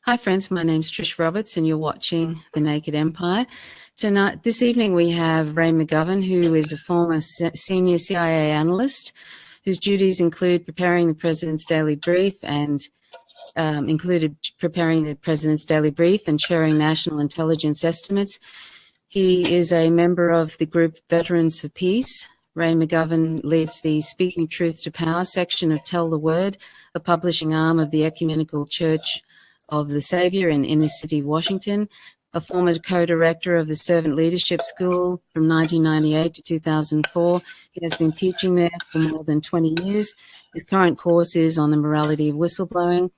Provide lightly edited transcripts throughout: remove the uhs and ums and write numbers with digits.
Hi friends, my name's Trish Roberts and you're watching The Naked Empire. This evening we have Ray McGovern, who is a former senior CIA analyst whose duties include preparing the President's Daily Brief and and sharing national intelligence estimates. He is a member of the group Veterans for Peace. Ray McGovern leads the Speaking Truth to Power section of Tell the Word, a publishing arm of the Ecumenical Church of the Saviour in inner city Washington, a former co-director of the Servant Leadership School from 1998 to 2004. He has been teaching there for more than 20 years. His current course is on the morality of whistleblowing.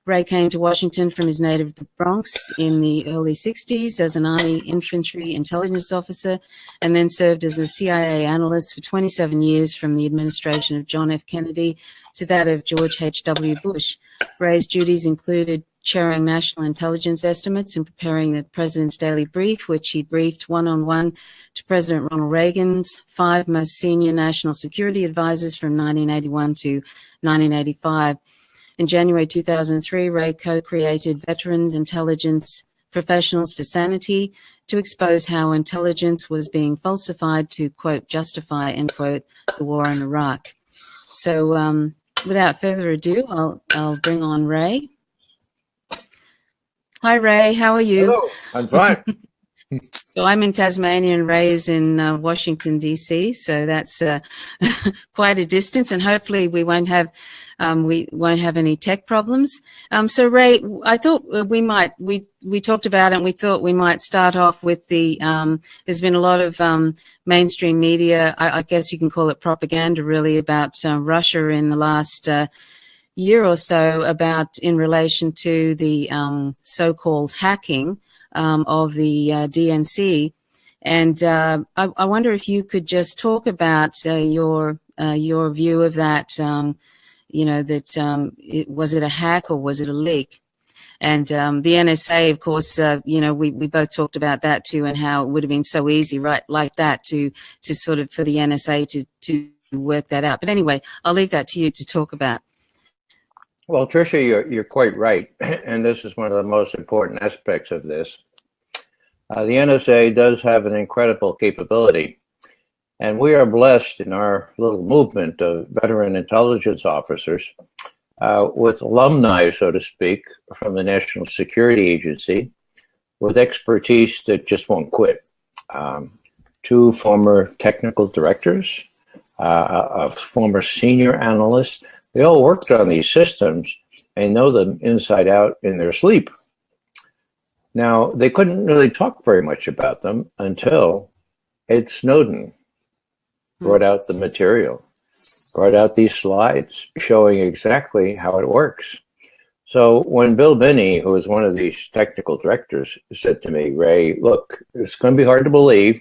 Ray came to Washington from his native Bronx in the early 60s as an Army infantry intelligence officer, and then served as a CIA analyst for 27 years from the administration of John F. Kennedy to that of George H.W. Bush. Ray's duties included chairing national intelligence estimates and preparing the President's Daily Brief, which he briefed one-on-one to President Ronald Reagan's 5 most senior national security advisors from 1981 to 1985. In January 2003, Ray co-created Veterans Intelligence Professionals for Sanity to expose how intelligence was being falsified to, quote, justify, end quote, the war in Iraq. So without further ado, I'll bring on Ray. Hi, Ray. How are you? Hello. I'm fine. So I'm in Tasmania and Ray is in Washington, D.C., so that's quite a distance, and hopefully we won't have any tech problems. So Ray, I thought we talked about it and we thought we might start off with the, there's been a lot of mainstream media, I guess you can call it propaganda really, about Russia in the last year or so in relation to the so-called hacking of the DNC, and I wonder if you could just talk about your view of that. Was it a hack or was it a leak? And the NSA, of course, we both talked about that too, and how it would have been so easy, right, like that, to sort of for the NSA to work that out. But anyway, I'll leave that to you to talk about. Well, Tricia, you're quite right, and this is one of the most important aspects of this. The NSA does have an incredible capability, and we are blessed in our little movement of veteran intelligence officers with alumni, so to speak, from the National Security Agency, with expertise that just won't quit. 2 former technical directors, a former senior analyst. They all worked on these systems and know them inside out in their sleep. Now, they couldn't really talk very much about them until Ed Snowden brought out the material, brought out these slides showing exactly how it works. So when Bill Binney, who was one of these technical directors, said to me, Ray, look, it's going to be hard to believe,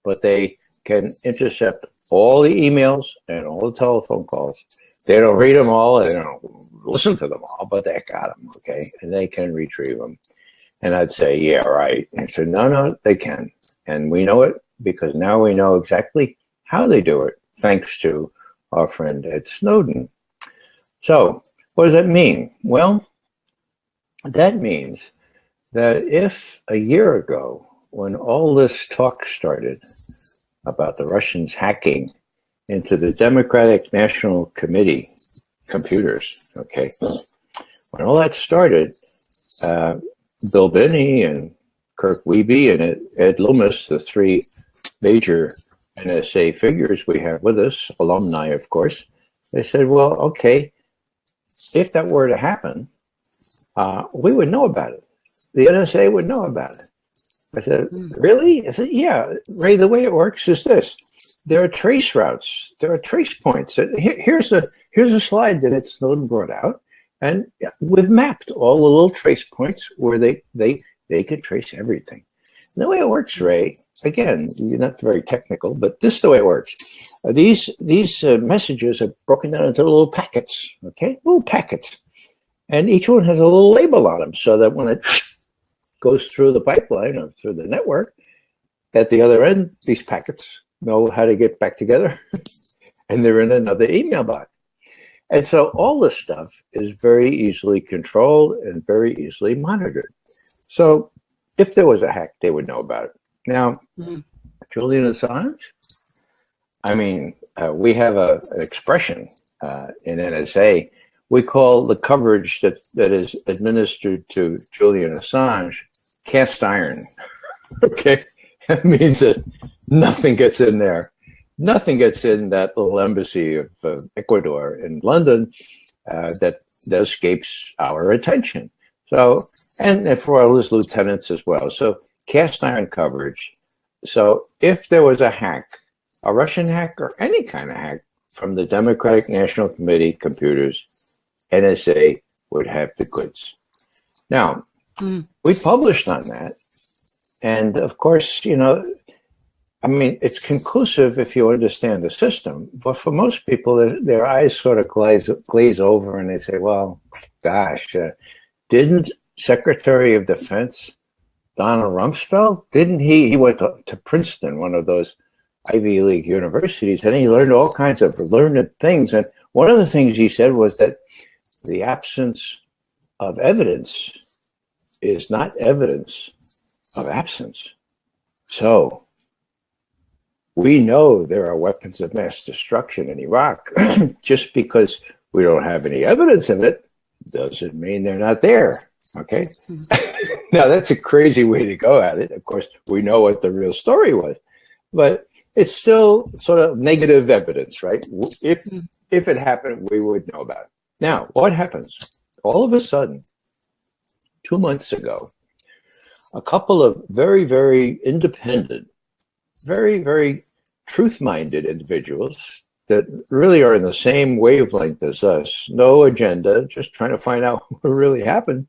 but they can intercept all the emails and all the telephone calls. They don't read them all, they don't listen to them all, but they got them, okay? And they can retrieve them. And I'd say, yeah, right. And he said, no, they can. And we know it because now we know exactly how they do it, thanks to our friend Ed Snowden. So what does that mean? Well, that means that if a year ago, when all this talk started about the Russians hacking into the Democratic National Committee computers, okay, when all that started, Bill Binney and Kirk Wiebe and Ed Loomis, the 3 major NSA figures we have with us, alumni, of course, they said, well, okay, if that were to happen, we would know about it. The NSA would know about it. I said, really? I said, yeah, Ray, the way it works is this. There are trace routes. There are trace points. Here's a slide that Ed Snowden brought out. And we've mapped all the little trace points where they could trace everything. And the way it works, Ray, again, you're not very technical, but this is the way it works. These messages are broken down into little packets, okay? Little packets. And each one has a little label on them so that when it goes through the pipeline or through the network, at the other end, these packets know how to get back together and they're in another email box. And so all this stuff is very easily controlled and very easily monitored. So if there was a hack, they would know about it. Now, Julian Assange, I mean, we have an expression in NSA. We call the coverage that is administered to Julian Assange cast iron. Okay? That means that nothing gets in there. Nothing gets in that little embassy of Ecuador in London that escapes our attention. So, and for all his lieutenants as well. So, cast iron coverage. So, if there was a hack, a Russian hack or any kind of hack from the Democratic National Committee computers, NSA would have the goods. Now, we published on that. And of course, you know, I mean, it's conclusive if you understand the system, but for most people, their eyes sort of glaze over and they say, well, gosh, didn't Secretary of Defense Donald Rumsfeld, didn't he went to Princeton, one of those Ivy League universities, and he learned all kinds of learned things. And one of the things he said was that the absence of evidence is not evidence of absence. So we know there are weapons of mass destruction in Iraq. Just because we don't have any evidence of it doesn't mean they're not there. Okay. Now that's a crazy way to go at it. Of course, we know what the real story was, but it's still sort of negative evidence, right? If it happened, we would know about it. Now, what happens? All of a sudden, 2 months ago, a couple of very, very independent, very, very truth-minded individuals that really are in the same wavelength as us, no agenda, just trying to find out what really happened.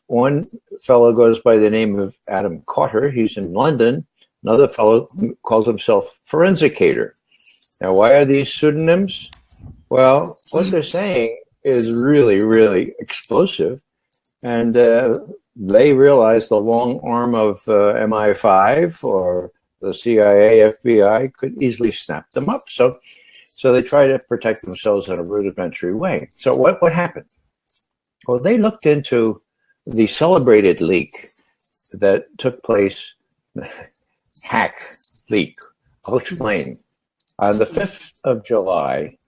One fellow goes by the name of Adam Carter. He's in London. Another fellow calls himself Forensicator. Now, why are these pseudonyms? Well, what they're saying is really, really explosive. And they realize the long arm of MI5 or the CIA, FBI could easily snap them up. So they try to protect themselves in a rudimentary way. So what happened? Well, they looked into the celebrated leak that took place, hack leak. I'll explain. On the 5th of July,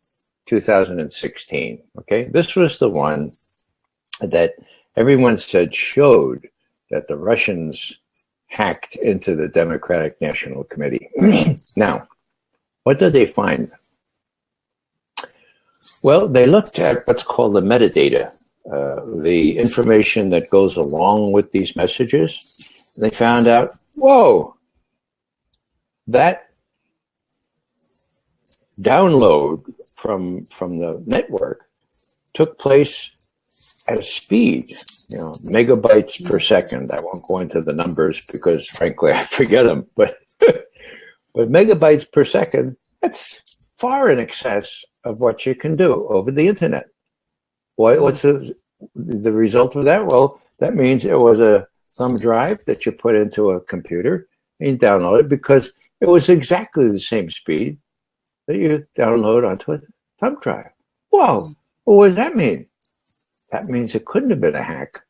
2016, okay? This was the one that everyone said showed that the Russians hacked into the Democratic National Committee. Now, what did they find? Well, they looked at what's called the metadata, the information that goes along with these messages. They found out, whoa, that download from the network took place at a speed, megabytes per second. I won't go into the numbers because, frankly, I forget them. But megabytes per second, that's far in excess of what you can do over the internet. What's the result of that? Well, that means it was a thumb drive that you put into a computer and you download it because it was exactly the same speed that you download onto a thumb drive. Whoa, what does that mean? That means it couldn't have been a hack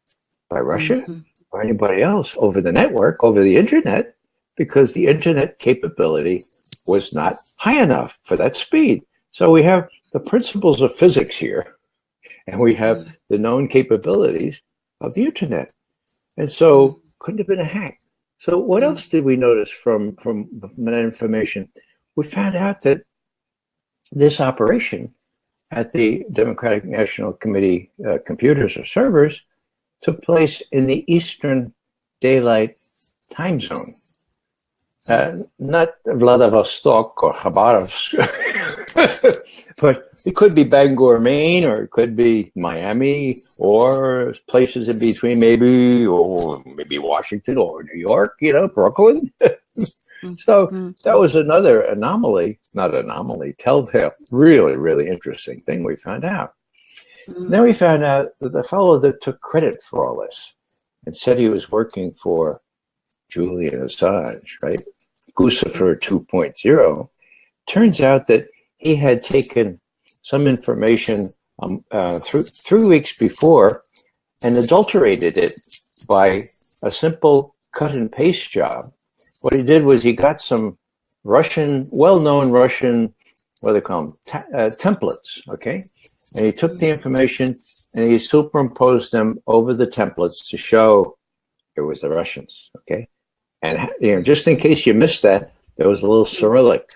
by Russia or anybody else over the network, over the internet, because the internet capability was not high enough for that speed. So we have the principles of physics here, and we have the known capabilities of the internet. And so couldn't have been a hack. So what else did we notice from that information? We found out that this operation at the Democratic National Committee computers or servers took place in the Eastern Daylight Time Zone. Not Vladivostok or Khabarovsk, but it could be Bangor, Maine, or it could be Miami, or places in between, maybe Washington or New York, Brooklyn. So that was another telltale, really, really interesting thing we found out. Then we found out that the fellow that took credit for all this and said he was working for Julian Assange, right? Guccifer 2.0, turns out that he had taken some information 3 weeks before and adulterated it by a simple cut and paste job. What he did was he got some Russian, well-known Russian, what do they call them, templates, okay? And he took the information and he superimposed them over the templates to show it was the Russians, okay? And just in case you missed that, there was a little Cyrillic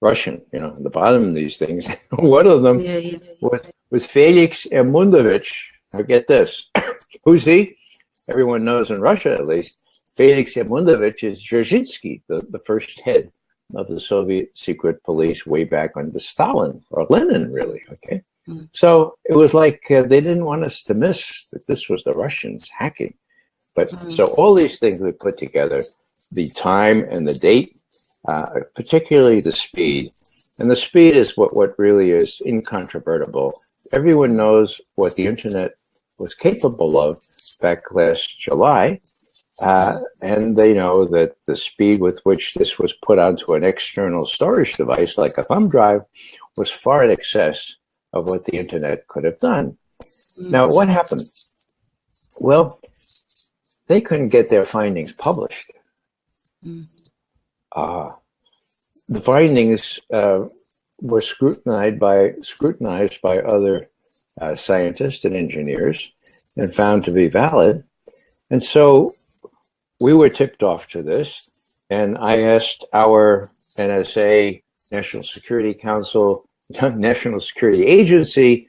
Russian, at the bottom of these things. One of them was Felix Edmundovich. Now get this. Who's he? Everyone knows in Russia, at least. Felix Edmundovich is Dzerzhinsky, the first head of the Soviet secret police way back under Stalin, or Lenin, really, okay? So it was like they didn't want us to miss that this was the Russians hacking. But so all these things we put together, the time and the date, particularly the speed. And the speed is what really is incontrovertible. Everyone knows what the internet was capable of back last July. And they know that the speed with which this was put onto an external storage device, like a thumb drive, was far in excess of what the internet could have done. Now, what happened? Well, they couldn't get their findings published. The findings were scrutinized by other scientists and engineers and found to be valid. And so we were tipped off to this, and I asked our NSA, National Security Council, National Security Agency,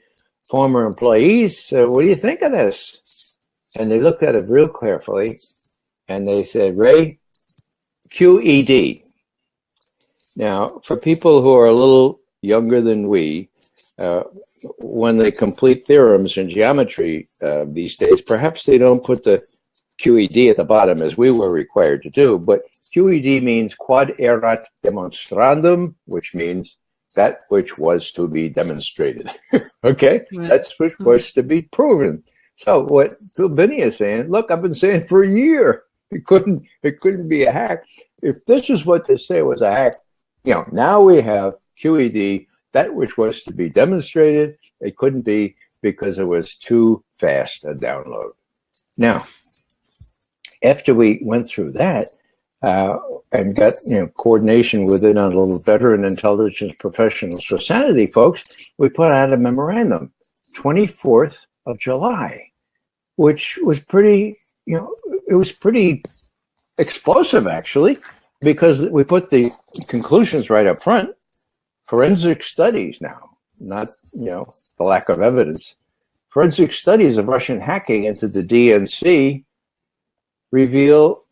former employees, what do you think of this? And they looked at it real carefully, and they said, Ray, QED. Now, for people who are a little younger than we, when they complete theorems in geometry these days, perhaps they don't put the QED at the bottom as we were required to do, but QED means quod erat demonstrandum, which means that which was to be demonstrated. Okay? Right. That's which was to be proven. So what Bill Binney is saying, look, I've been saying for a year, it couldn't be a hack. If this is what they say was a hack, now we have QED, that which was to be demonstrated, it couldn't be because it was too fast a download. Now, after we went through that and got coordination with it on a little veteran intelligence professionals for sanity folks, we put out a memorandum, 24th of July, which was pretty, it was pretty explosive actually, because we put the conclusions right up front. Forensic studies now, not the lack of evidence. Forensic studies of Russian hacking into the DNC reveal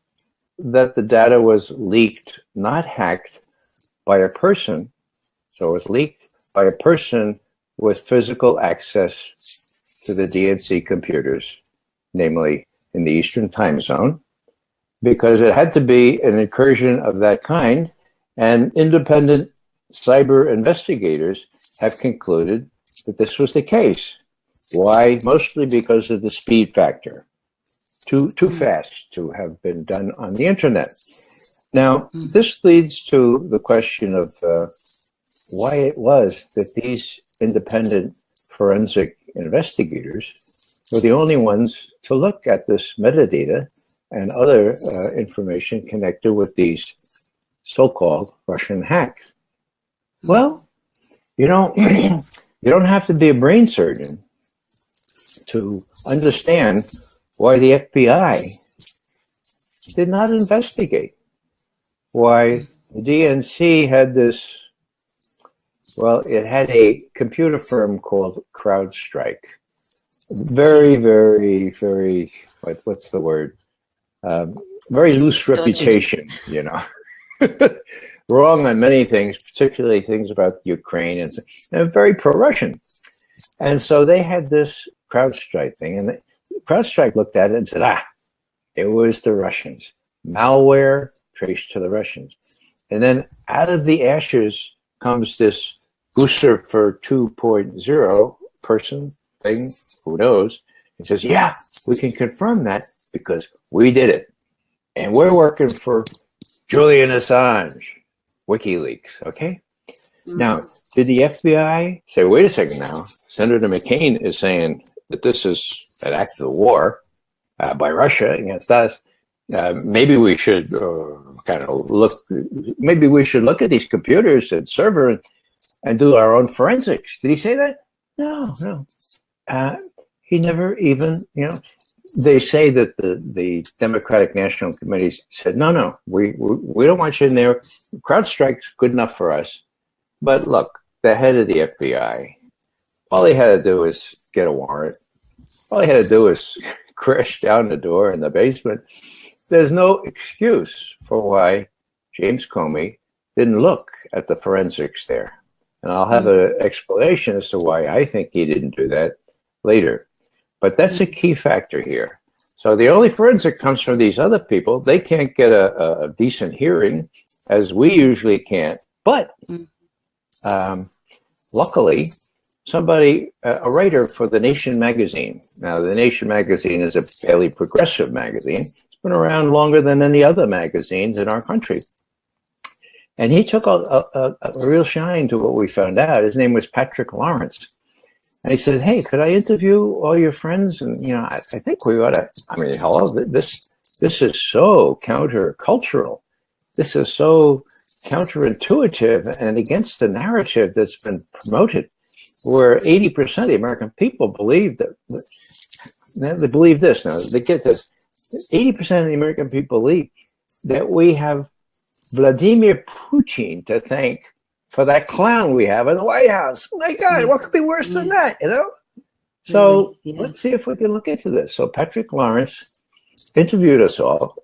that the data was leaked, not hacked, by a person. So it was leaked by a person with physical access to the DNC computers, namely in the Eastern time zone, because it had to be an incursion of that kind, and independent cyber investigators have concluded that this was the case. Why? Mostly because of the speed factor. Too fast to have been done on the internet. Now, this leads to the question of why it was that these independent forensic investigators were the only ones to look at this metadata and other information connected with these so-called Russian hacks. Well, you don't have to be a brain surgeon to understand why the FBI did not investigate, why the DNC had this, well, it had a computer firm called CrowdStrike. Very, very, very, what's the word? Very loose reputation, Wrong on many things, particularly things about Ukraine, and very pro-Russian. And so they had this CrowdStrike thing, and CrowdStrike looked at it and said, it was the Russians. Malware traced to the Russians. And then out of the ashes comes this Gooser for 2.0 person thing, who knows, and says, yeah, we can confirm that because we did it. And we're working for Julian Assange, WikiLeaks, okay? Now, did the FBI say, wait a second now, Senator McCain is saying that this is an act of war by Russia against us. Maybe we should maybe we should look at these computers and server and do our own forensics. Did he say that? No. He never even, they say that the Democratic National Committee said, no, we don't want you in there. CrowdStrike's good enough for us. But look, the head of the FBI, all he had to do is get a warrant. All he had to do is crash down the door in the basement. There's no excuse for why James Comey didn't look at the forensics there. And I'll have an explanation as to why I think he didn't do that later. But that's a key factor here. So the only forensic comes from these other people. They can't get a decent hearing, as we usually can't. But luckily, somebody, a writer for The Nation magazine. Now, The Nation magazine is a fairly progressive magazine. It's been around longer than any other magazines in our country. And he took a real shine to what we found out. His name was Patrick Lawrence. And he said, hey, could I interview all your friends? And, I think we ought to, hello, this is so countercultural. This is so counterintuitive and against the narrative that's been promoted, where 80% of the American people believe that, they believe this now, they get this, 80% of the American people believe that we have Vladimir Putin to thank for that clown we have in the White House. My God, what could be worse than that, So let's see if we can look into this. So Patrick Lawrence interviewed us all.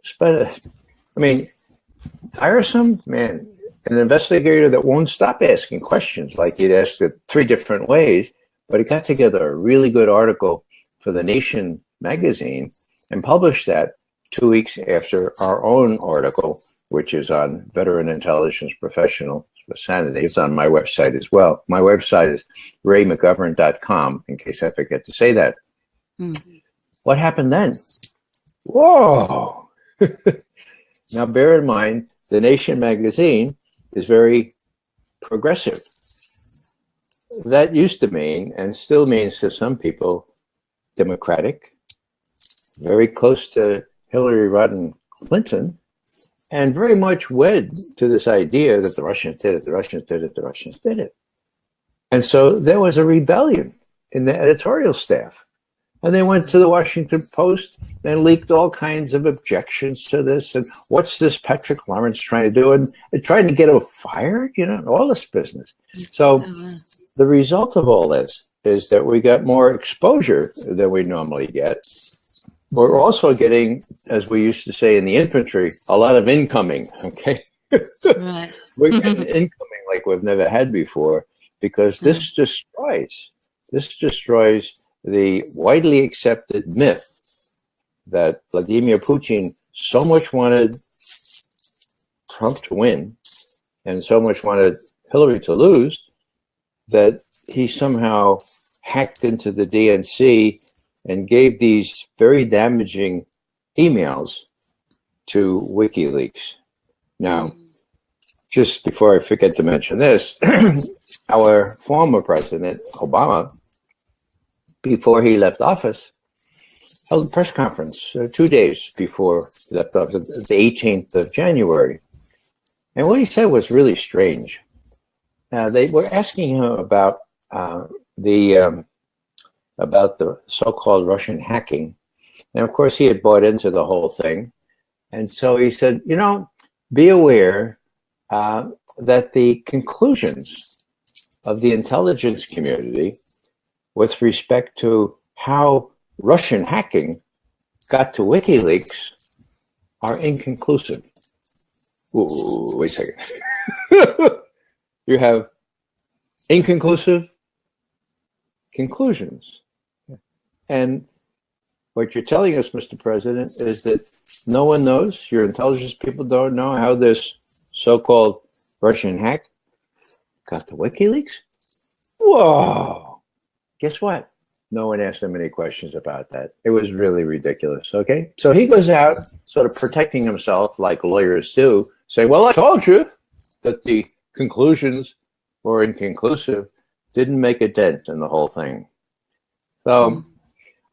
Tiresome, man, an investigator that won't stop asking questions, like he'd asked it 3 different ways, but he got together a really good article for The Nation magazine and published that 2 weeks after our own article, which is on veteran intelligence professional sanity. It's on my website as well. My website is raymcgovern.com, in case I forget to say that. What happened then? Whoa! Now, bear in mind, The Nation magazine is very progressive. That used to mean, and still means to some people, democratic, very close to Hillary Rodham Clinton, and very much wed to this idea that the Russians did it, the Russians did it, the Russians did it. And so there was a rebellion in the editorial staff. And they went to the Washington Post and leaked all kinds of objections to this. And what's this Patrick Lawrence trying to do? And trying to get him fired, all this business. So the result of all this is that we got more exposure than we normally get. We're also getting, as we used to say in the infantry, a lot of incoming, okay? Right. We're getting incoming like we've never had before, because this destroys the widely accepted myth that Vladimir Putin so much wanted Trump to win and so much wanted Hillary to lose that he somehow hacked into the DNC and gave these very damaging emails to WikiLeaks. Now, just before I forget to mention this, our former president, Obama, before he left office, held a press conference 2 days before he left office, the 18th of January. And what he said was really strange. They were asking him about the so-called Russian hacking. And of course, he had bought into the whole thing. And so he said, be aware that the conclusions of the intelligence community with respect to how Russian hacking got to WikiLeaks are inconclusive. Ooh, wait a second. You have inconclusive conclusions. And what you're telling us, Mr. President, is that no one knows, your intelligence people don't know how this so-called Russian hack got to WikiLeaks? Whoa! Guess what? No one asked him any questions about that. It was really ridiculous, okay? So he goes out sort of protecting himself like lawyers do, saying, well, I told you that the conclusions or inconclusive didn't make a dent in the whole thing. So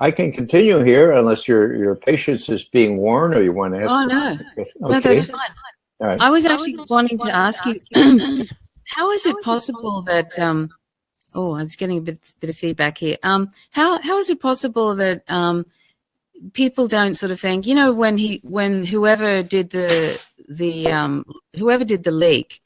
I can continue here unless your patience is being worn or you want to ask. Oh, no. Okay. No, that's fine. All right. I was actually wanting to ask you, how is it possible that, oh, I was getting a bit of feedback here. How is it possible that people don't sort of think, you know, when whoever did the leak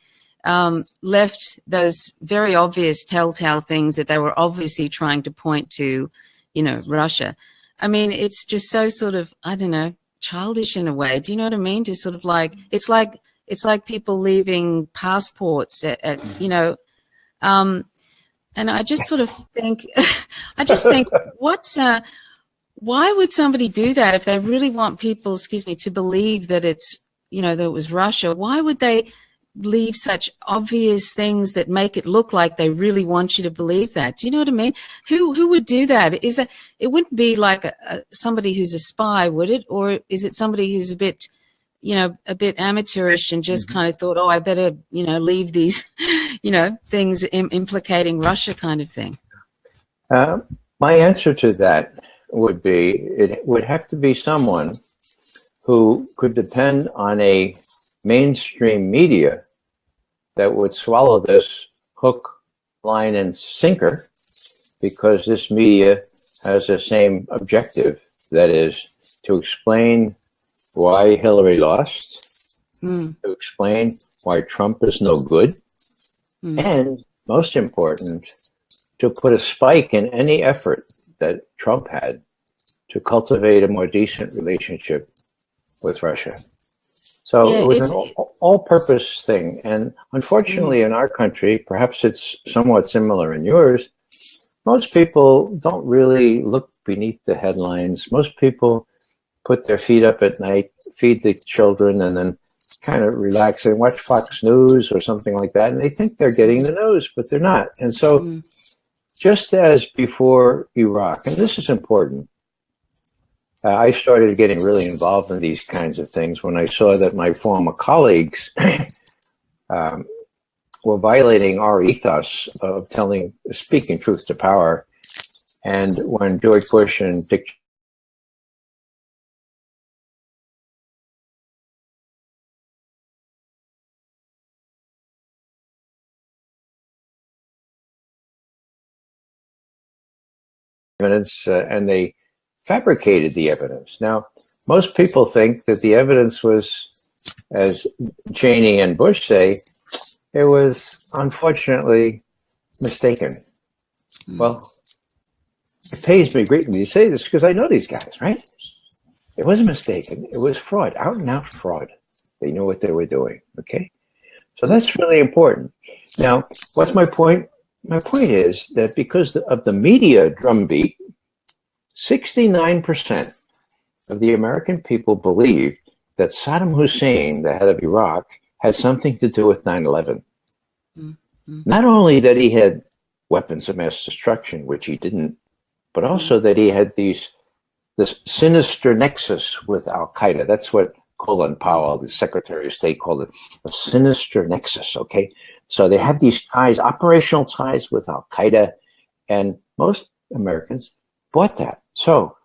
left those very obvious telltale things that they were obviously trying to point to, you know, Russia. I mean, it's just so sort of, I don't know, childish in a way. Do you know what I mean? To sort of like, it's like people leaving passports at you know, and I just sort of think, why would somebody do that if they really want people, to believe that it's, you know, that it was Russia? Why would they leave such obvious things that make it look like they really want you to believe that? Do you know what I mean? Who would do that? Is that, it wouldn't be like somebody who's a spy, would it? Or is it somebody who's a bit, you know, a bit amateurish and just kind of thought, oh, I better, you know, leave these, you know, things implicating Russia kind of thing? My answer to that would be, it would have to be someone who could depend on a mainstream media that would swallow this hook, line, and sinker, because this media has the same objective, that is to explain why Hillary lost, to explain why Trump is no good, and most important, to put a spike in any effort that Trump had to cultivate a more decent relationship with Russia. So it was an all-purpose thing. And unfortunately, in our country, perhaps it's somewhat similar in yours, most people don't really look beneath the headlines. Most people put their feet up at night, feed the children, and then kind of relax and watch Fox News or something like that. And they think they're getting the news, but they're not. And so just as before Iraq, and this is important, I started getting really involved in these kinds of things when I saw that my former colleagues were violating our ethos of speaking truth to power. And when George Bush and Dick evidence, and they fabricated the evidence. Now, most people think that the evidence was, as Cheney and Bush say, it was unfortunately mistaken. Well, it pains me greatly to say this because I know these guys, right? It wasn't mistaken. It was fraud, out and out fraud. They knew what they were doing, okay? So that's really important. Now, what's my point? My point is that because of the media drumbeat, 69% of the American people believe that Saddam Hussein, the head of Iraq, had something to do with 9/11. Not only that he had weapons of mass destruction, which he didn't, but also that he had this sinister nexus with Al Qaeda. That's what Colin Powell, the Secretary of State, called it, a sinister nexus. Okay, so they have these ties, operational ties with Al Qaeda, and most Americans bought that. So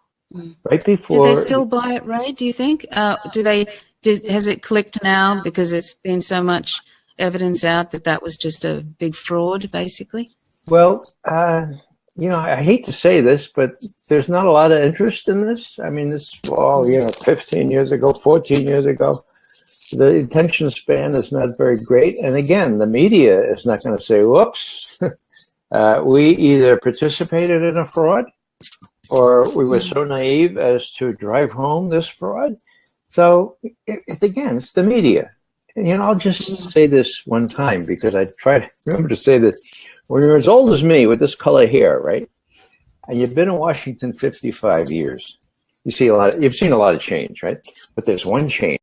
right before, do they still buy it, Ray? Do you think? Has it clicked now because it's been so much evidence out that was just a big fraud, basically? Well, you know, I hate to say this, but there's not a lot of interest in this. I mean, this, 15 years ago, 14 years ago, the attention span is not very great. And again, the media is not going to say, whoops, we either participated in a fraud or we were so naive as to drive home this fraud. So again, it's the media. And, you know, I'll just say this one time because I try to remember to say this. When you're as old as me with this color hair, right, and you've been in Washington 55 years, you've seen a lot of change, right? But there's one change.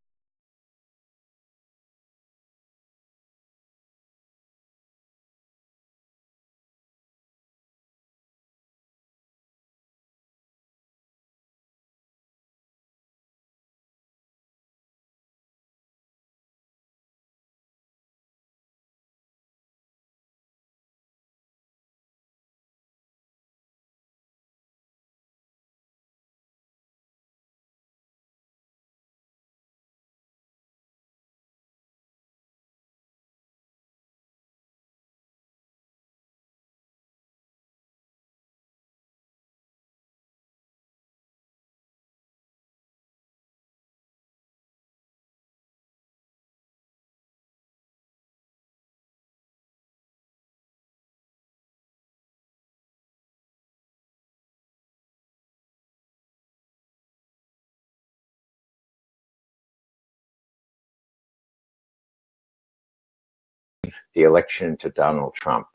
gave the election to Donald Trump?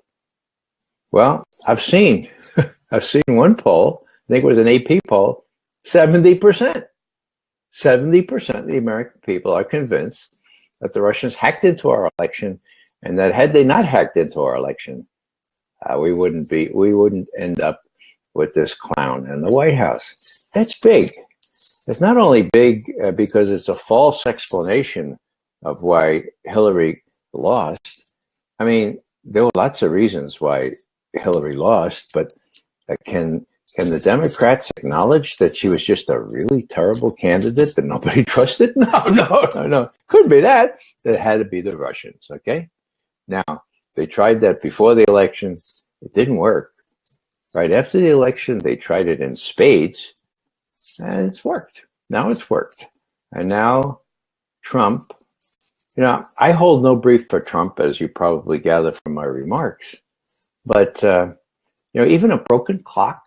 Well, I've seen one poll, I think it was an AP poll, 70%. 70% of the American people are convinced that the Russians hacked into our election, and that had they not hacked into our election, we wouldn't end up with this clown in the White House. That's big. It's not only big because it's a false explanation of why Hillary lost. I mean, there were lots of reasons why Hillary lost, but can the Democrats acknowledge that she was just a really terrible candidate that nobody trusted? No. Couldn't be that. It had to be the Russians, okay? Now, they tried that before the election. It didn't work. Right after the election, they tried it in spades, and it's worked. Now it's worked. And now Trump, I hold no brief for Trump, as you probably gather from my remarks. But, even a broken clock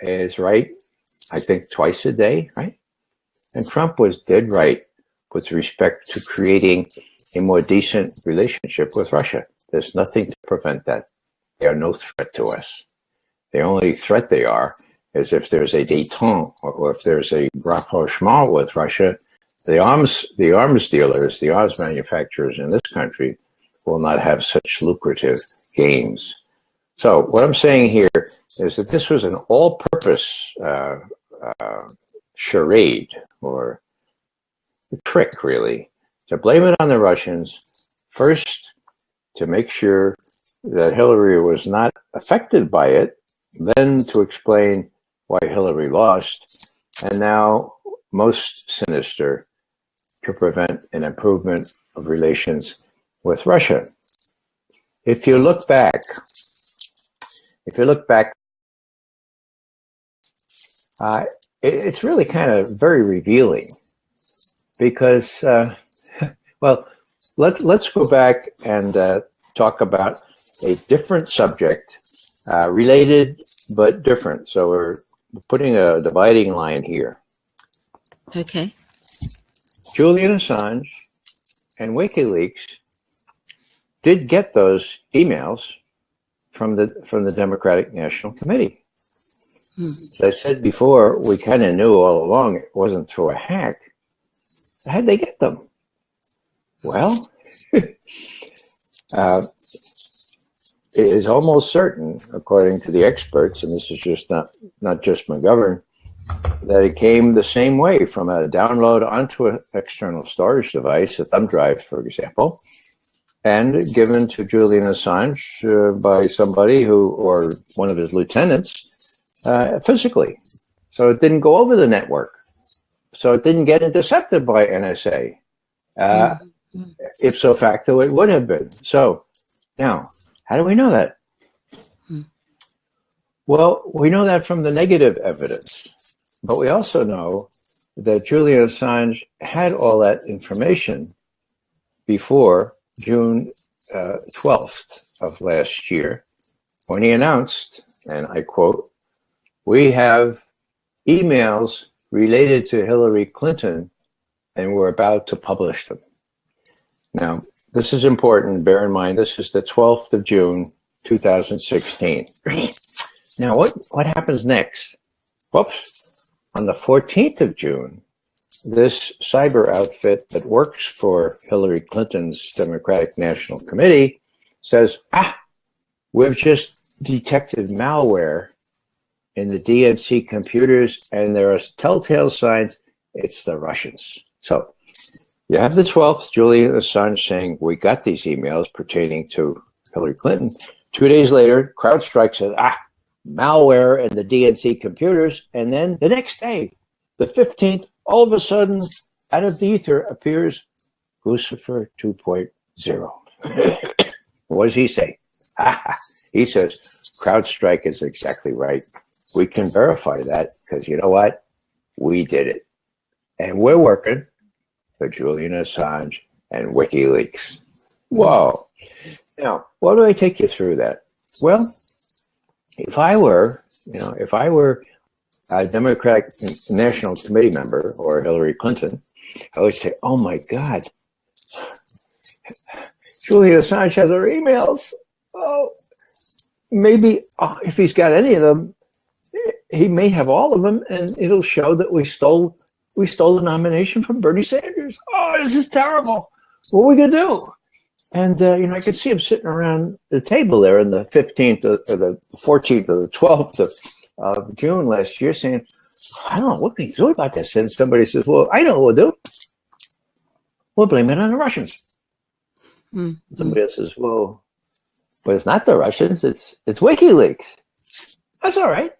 is right, I think, twice a day, right? And Trump was dead right with respect to creating a more decent relationship with Russia. There's nothing to prevent that. They are no threat to us. The only threat they are is if there's a détente or if there's a rapprochement with Russia, the arms dealers, the arms manufacturers in this country will not have such lucrative gains. So what I'm saying here is that this was an all-purpose charade or a trick, really, to blame it on the Russians, first to make sure that Hillary was not affected by it, then to explain why Hillary lost, and now, most sinister, to prevent an improvement of relations with Russia. If you look back, it's really kind of very revealing because, let's go back and talk about a different subject, related but different. So we're putting a dividing line here. Okay. Julian Assange and WikiLeaks did get those emails from the Democratic National Committee. As I said before, we kind of knew all along it wasn't through a hack. How'd they get them? Well, it is almost certain, according to the experts, and this is just not just McGovern, that it came the same way, from a download onto an external storage device, a thumb drive, for example, and given to Julian Assange by somebody or one of his lieutenants physically. So it didn't go over the network. So it didn't get intercepted by NSA. Ipso facto, it would have been. So now, how do we know that? Well, we know that from the negative evidence, but we also know that Julian Assange had all that information before June 12th of last year, when he announced, and I quote, "We have emails related to Hillary Clinton, and we're about to publish them." Now, this is important. Bear in mind, this is the 12th of June, 2016. Now, what happens next? Whoops. On the 14th of June, this cyber outfit that works for Hillary Clinton's Democratic National Committee says, we've just detected malware in the DNC computers, and there are telltale signs it's the Russians. So you have the 12th, Julian Assange saying, we got these emails pertaining to Hillary Clinton. 2 days later, CrowdStrike says, malware in the DNC computers. And then the next day, the 15th, all of a sudden, out of the ether appears Lucifer 2.0. What does he say? He says, CrowdStrike is exactly right. We can verify that because you know what? We did it. And we're working for Julian Assange and WikiLeaks. Whoa. Now, why do I take you through that? Well, if I were a Democratic National Committee member or Hillary Clinton, I would say, oh my God, Julian Assange has our emails. Oh, maybe if he's got any of them, he may have all of them, and it'll show that we stole the nomination from Bernie Sanders. Oh, this is terrible. What are we gonna do? And I could see him sitting around the table there on the 15th or the 14th or the 12th of June last year, saying, "I don't know what we do about this." And somebody says, "Well, I know what we'll do. We'll blame it on the Russians." Mm-hmm. Somebody else says, "Well, but it's not the Russians. It's WikiLeaks." That's all right.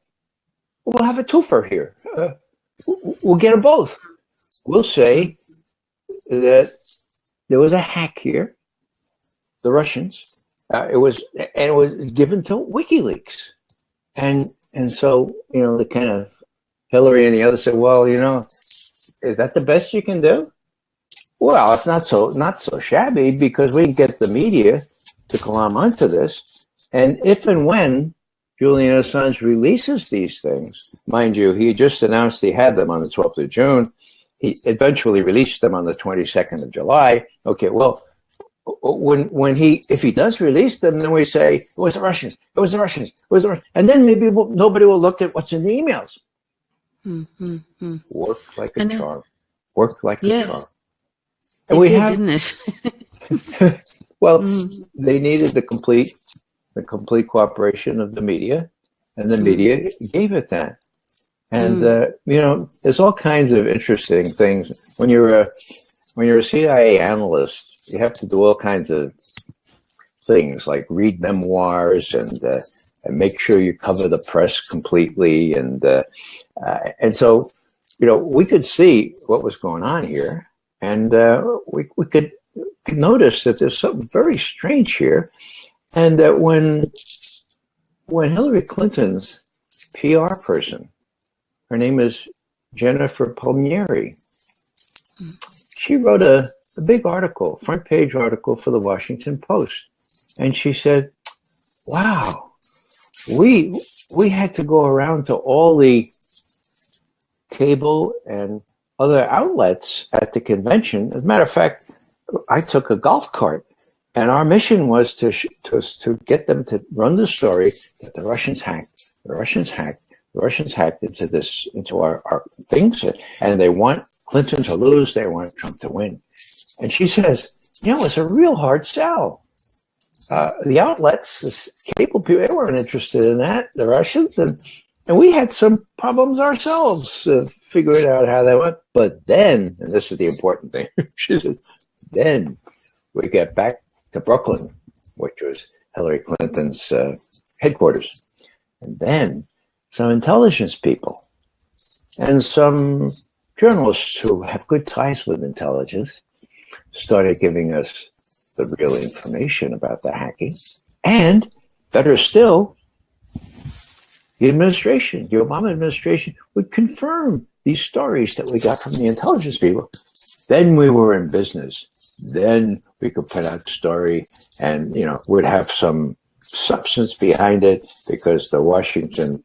We'll have a twofer here. We'll get them both. We'll say that there was a hack here, the Russians. It was given to WikiLeaks, and so the kind of Hillary and the others said, "Well, is that the best you can do?" Well, it's not so shabby, because we can get the media to climb onto this, and if and when Julian Assange releases these things, mind you, he just announced he had them on the 12th of June. He eventually released them on the 22nd of July. Okay, well, if he does release them, then we say it was the Russians, it was the Russians, it was the Russians, and then maybe nobody will look at what's in the emails. Mm-hmm. Work like a charm. Work like a charm. And didn't it? Well, they needed the complete cooperation of the media, and the media gave it that. And there's all kinds of interesting things when you're a CIA analyst. You have to do all kinds of things, like read memoirs and make sure you cover the press completely, and so we could see what was going on here, and we could notice that there's something very strange here. And that when Hillary Clinton's PR person, her name is Jennifer Palmieri, she wrote a big article, front page article for the Washington Post, and she said, "Wow, we had to go around to all the cable and other outlets at the convention. As a matter of fact, I took a golf cart. And our mission was to get them to run the story that the Russians hacked into our things, and they want Clinton to lose, they want Trump to win." And she says, it's a real hard sell. The outlets, the cable people, they weren't interested in that, the Russians, and we had some problems ourselves figuring out how that went. But then, and this is the important thing, she said, then we get back to Brooklyn, which was Hillary Clinton's headquarters. And then some intelligence people and some journalists who have good ties with intelligence started giving us the real information about the hacking. And better still, the Obama administration would confirm these stories that we got from the intelligence people. Then we were in business. Then we could put out a story, and would have some substance behind it, because the Washington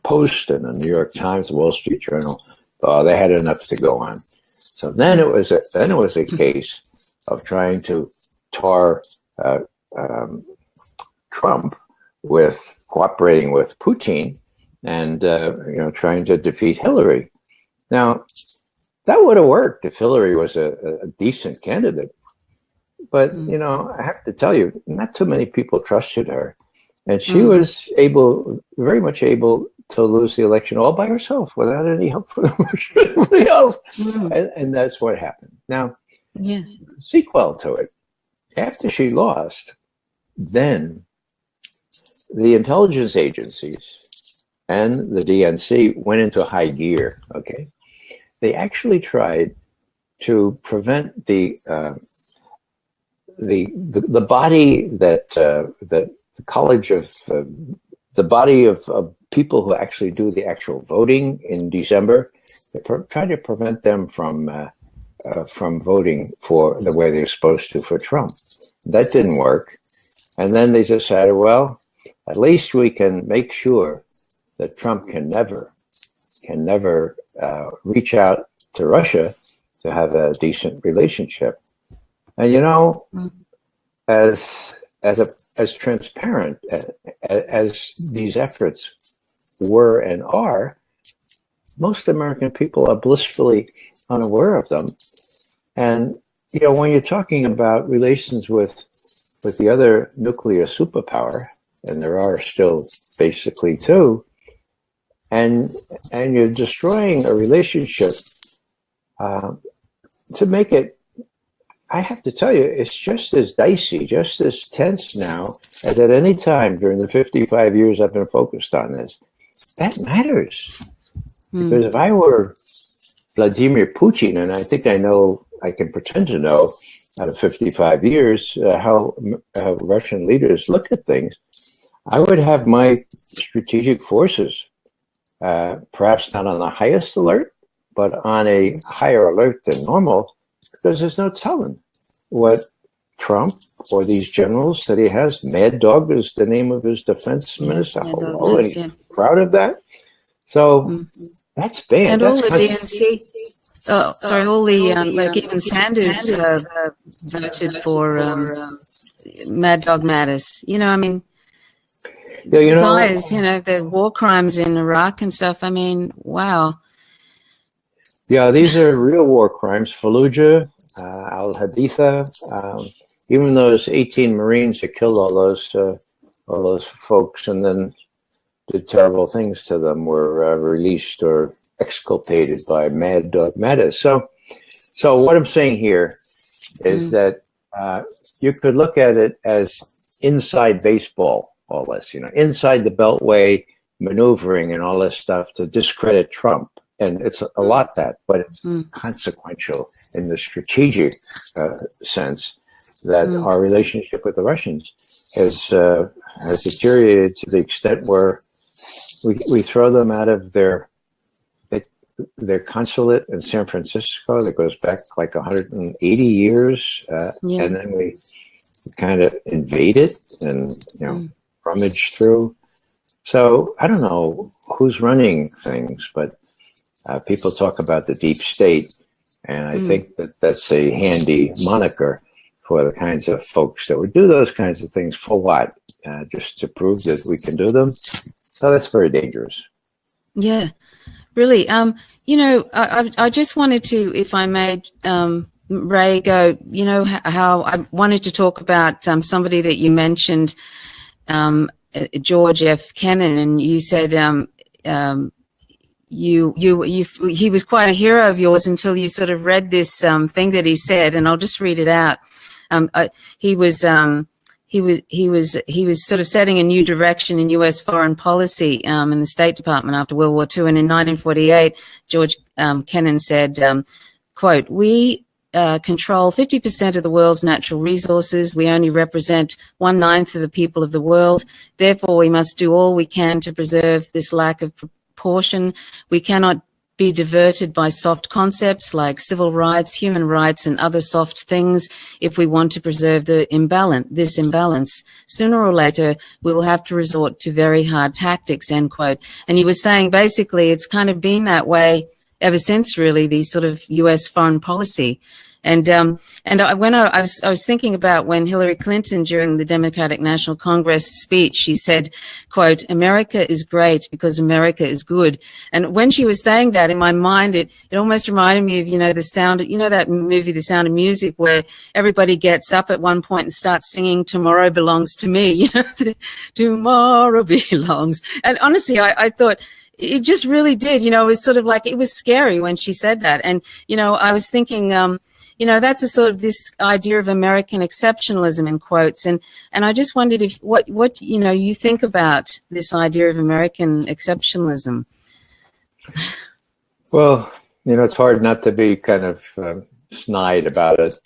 Post and the New York Times, the Wall Street Journal, they had enough to go on. So then it was a case of trying to tar Trump with cooperating with Putin, and trying to defeat Hillary. Now, that would have worked if Hillary was a decent candidate. But, I have to tell you, not too many people trusted her. And she was very much able to lose the election all by herself without any help from anybody else. And that's what happened. Now, sequel to it, after she lost, then the intelligence agencies and the DNC went into high gear, okay? They actually tried to prevent the body that the college of the body of people who actually do the actual voting in December. They tried to prevent them from voting for the way they're supposed to for Trump. That didn't work, and then they decided, well, at least we can make sure that Trump can never reach out to Russia to have a decent relationship. And as transparent as these efforts were and are, most American people are blissfully unaware of them. And when you're talking about relations with the other nuclear superpower, and there are still basically two, and you're destroying a relationship to make it, I have to tell you, it's just as dicey, just as tense now as at any time during the 55 years I've been focused on this. That matters. Because if I were Vladimir Putin, and I think I can pretend to know out of 55 years how Russian leaders look at things, I would have my strategic forces perhaps not on the highest alert, but on a higher alert than normal, because there's no telling what Trump or these generals that he has. Mad Dog is the name of his defense minister. And he's proud of that. So that's bad. And that's all the DNC. All the, like even Sanders voted for Mad Dog Matters. I mean, guys, the war crimes in Iraq and stuff. I mean, wow. Yeah, these are real war crimes. Fallujah, Al-Haditha, even those 18 Marines that killed all those folks and then did terrible things to them were released or exculpated by Mad Dog Matters. So what I'm saying here is that you could look at it as inside baseball, all this, inside the Beltway maneuvering and all this stuff to discredit Trump. And it's a lot that, but it's consequential in the strategic sense that our relationship with the Russians has deteriorated to the extent where we throw them out of their consulate in San Francisco that goes back like 180 years, and then we kind of invade it and rummage through. So I don't know who's running things, but people talk about the deep state, and I think that's a handy moniker for the kinds of folks that would do those kinds of things. For what? Just to prove that we can do them? So that's very dangerous. Yeah, really. I just wanted to, if I may, Ray, go, how I wanted to talk about somebody that you mentioned, George F. Kennan, and you said he was quite a hero of yours until you sort of read this thing that he said, and I'll just read it out. He was sort of setting a new direction in U.S. foreign policy in the State Department after World War II. And in 1948, George Kennan said, quote, "We control 50% of the world's natural resources. We only represent 1/9 of the people of the world. Therefore, we must do all we can to preserve this lack of proportion. We cannot be diverted by soft concepts like civil rights, human rights, and other soft things if we want to preserve this imbalance. Sooner or later, we will have to resort to very hard tactics," end quote. And he was saying basically it's kind of been that way ever since, really, the sort of U.S. foreign policy. And when I was thinking about when Hillary Clinton, during the Democratic National Congress speech, she said, quote, "America is great because America is good." And when she was saying that, in my mind, it almost reminded me of, the sound, that movie, The Sound of Music, where everybody gets up at one point and starts singing "Tomorrow Belongs to Me," tomorrow belongs. And honestly, I thought, it just really did, it was sort of like, it was scary when she said that. And, I was thinking, that's a sort of this idea of American exceptionalism in quotes. And I just wondered if what you think about this idea of American exceptionalism. Well, it's hard not to be kind of snide about it.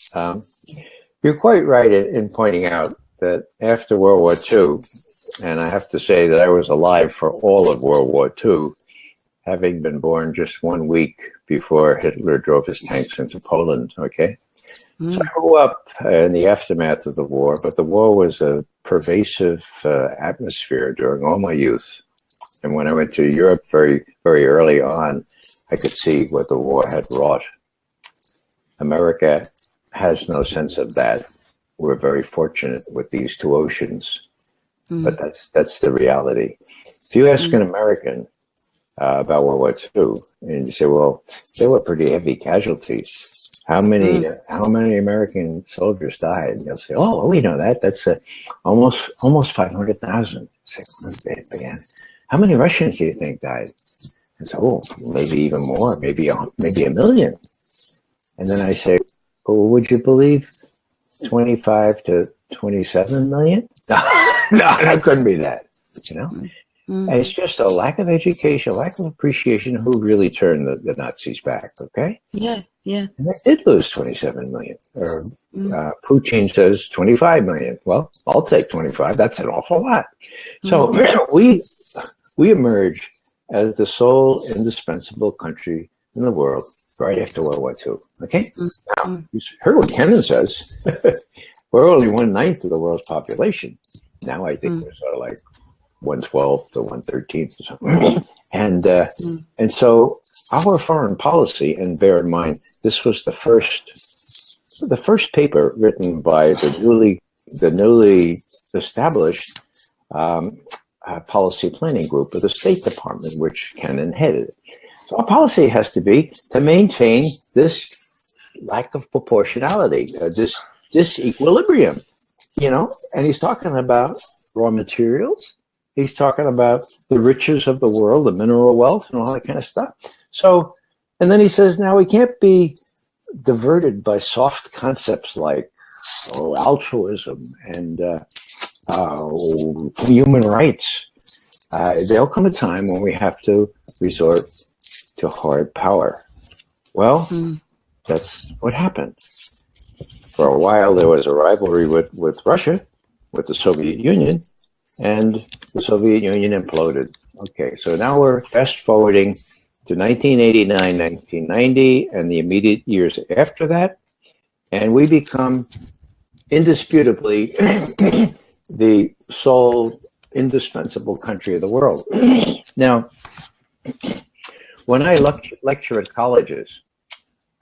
You're quite right in pointing out that after World War II, and I have to say that I was alive for all of World War II, having been born just 1 week before Hitler drove his tanks into Poland, okay? So I grew up in the aftermath of the war, but the war was a pervasive atmosphere during all my youth. And when I went to Europe very, very early on, I could see what the war had wrought. America has no sense of that. we're very fortunate with these two oceans, but that's the reality. If you ask an American about World War II, and you say, well, there were pretty heavy casualties. How many American soldiers died? And they'll say, oh, we know that. That's almost 500,000. Again, how many Russians do you think died? And so, oh, maybe even more, maybe a million. And then I say, well, would you believe 25 to 27 million? No, it couldn't be that, you know? And it's just a lack of education, lack of appreciation who really turned the Nazis back, okay? Yeah. And they did lose 27 million. Or Putin says 25 million. Well, I'll take 25. That's an awful lot. So we emerge as the sole indispensable country in the world right after World War II. Okay? Now, you heard what Kennan says. We're only 1/9 of the world's population. Now I think we're sort of like 1/12 to 1/13 or something. And so our foreign policy, and bear in mind, this was the first paper written by the newly established policy planning group of the State Department, which Kennan headed. So our policy has to be to maintain this lack of proportionality, this disequilibrium, you know. And he's talking about raw materials. He's talking about the riches of the world, the mineral wealth, and all that kind of stuff. So, and then he says, now we can't be diverted by soft concepts like altruism and human rights. There'll come a time when we have to resort to hard power. Well, that's what happened. For a while, there was a rivalry with Russia, with the Soviet Union, and the Soviet Union imploded. Okay, so now we're fast forwarding to 1989, 1990, and the immediate years after that, and we become indisputably the sole indispensable country of the world. Now, when I lecture at colleges,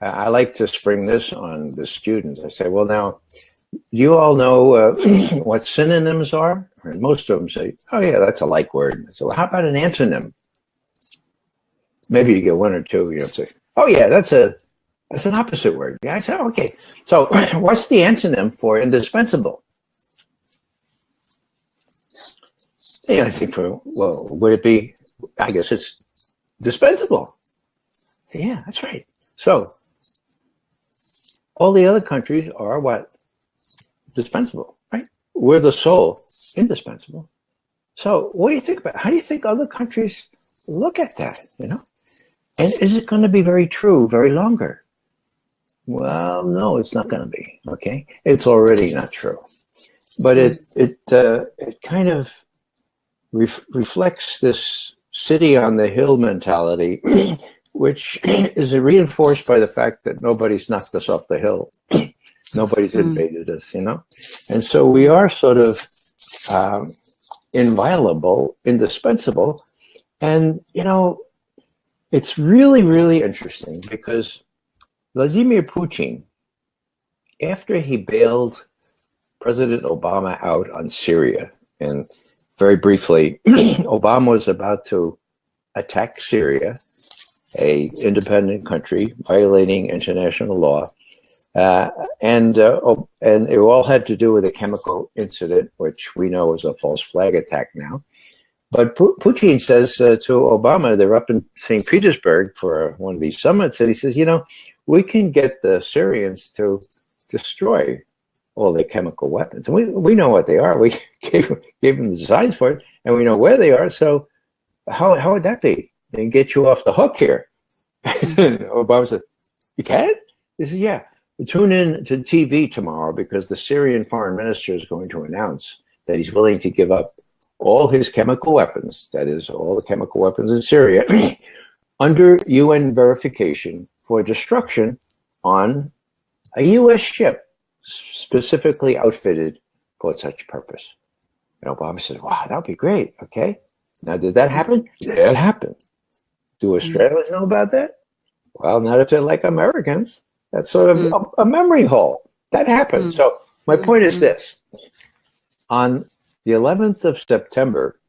I like to spring this on the students. I say, well, now, you all know what synonyms are? And most of them say, oh, yeah, that's a like word. I say, well, how about an antonym? Maybe you get one or two, you know, say, oh, yeah, that's an opposite word. Yeah, I said, okay. So what's the antonym for indispensable? Yeah, I think, well, would it be, I guess it's dispensable. Yeah, that's right. So all the other countries are what? Dispensable, right? We're the sole indispensable. So what do you think about it? How do you think other countries look at that, you know? And is it going to be very true very longer? Well, no, it's not going to be, okay? It's already not true. But it kind of reflects this city on the hill mentality, which is reinforced by the fact that nobody's knocked us off the hill. Nobody's invaded us, you know? And so we are sort of inviolable, indispensable. And, you know, it's really, really interesting because Vladimir Putin, after he bailed President Obama out on Syria, and very briefly, Obama was about to attack Syria, a independent country violating international law, and it all had to do with a chemical incident, which we know was a false flag attack now. But Putin says to Obama, they're up in St. Petersburg for one of these summits, and he says, you know, we can get the Syrians to destroy all their chemical weapons. And we know what they are. We gave them the designs for it, and we know where they are. So how would that be? They can get you off the hook here. Obama said, you can? He said, yeah. Tune in to TV tomorrow because the Syrian foreign minister is going to announce that he's willing to give up all his chemical weapons, that is, all the chemical weapons in Syria, under UN verification for destruction on a U.S. ship specifically outfitted for such purpose. And Obama said, wow, that would be great. Okay. Now, did that happen? Yeah, it happened. Do Australians know about that? Well, not if they're like Americans. That's sort of a memory hole. That happened. So My point is this. On the 11th of September,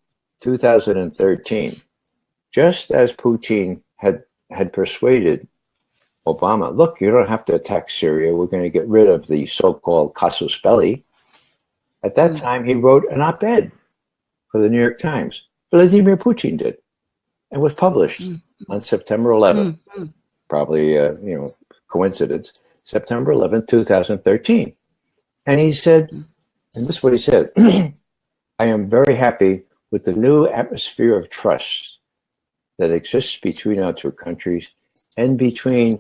2013, just as Putin had persuaded Obama, look, you don't have to attack Syria. We're going to get rid of the so-called casus belli. At that time, he wrote an op-ed for the New York Times. Vladimir Putin did, and was published on September 11th. Probably, coincidence. September 11th, 2013. And he said, and this is what he said, I am very happy with the new atmosphere of trust that exists between our two countries and between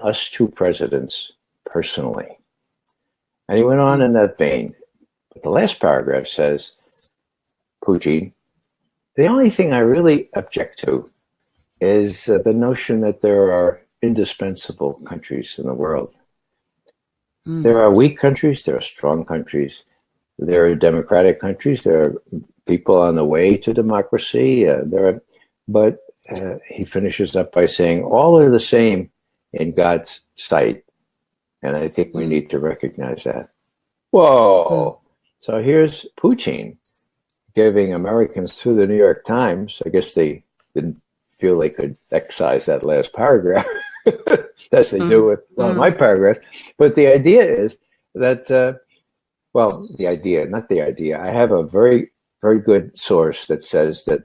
us two presidents personally. And he went on in that vein. But the last paragraph says, Putin, the only thing I really object to is the notion that there are indispensable countries in the world. There are weak countries, there are strong countries, there are democratic countries, there are people on the way to democracy. But he finishes up by saying, all are the same in God's sight. And I think we need to recognize that. Whoa! So here's Putin giving Americans through the New York Times. I guess they didn't feel they could excise that last paragraph, as they do with my paragraph. But the idea is that, not the idea. I have a very, very good source that says that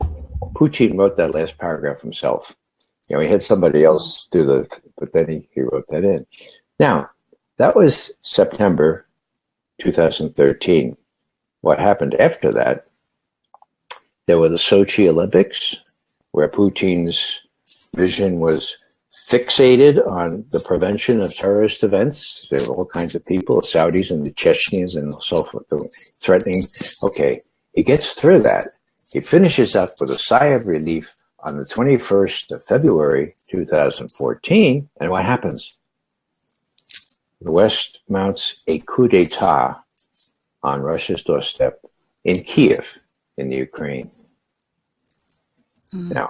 Putin wrote that last paragraph himself. He had somebody else do but then he wrote that in. Now, that was September 2013. What happened after that? There were the Sochi Olympics, where Putin's vision was fixated on the prevention of terrorist events. There were all kinds of people, the Saudis and the Chechens and so forth, threatening. Okay, he gets through that. He finishes up with a sigh of relief on the 21st of February, 2014. And what happens? The West mounts a coup d'etat on Russia's doorstep in Kiev, in the Ukraine. Now,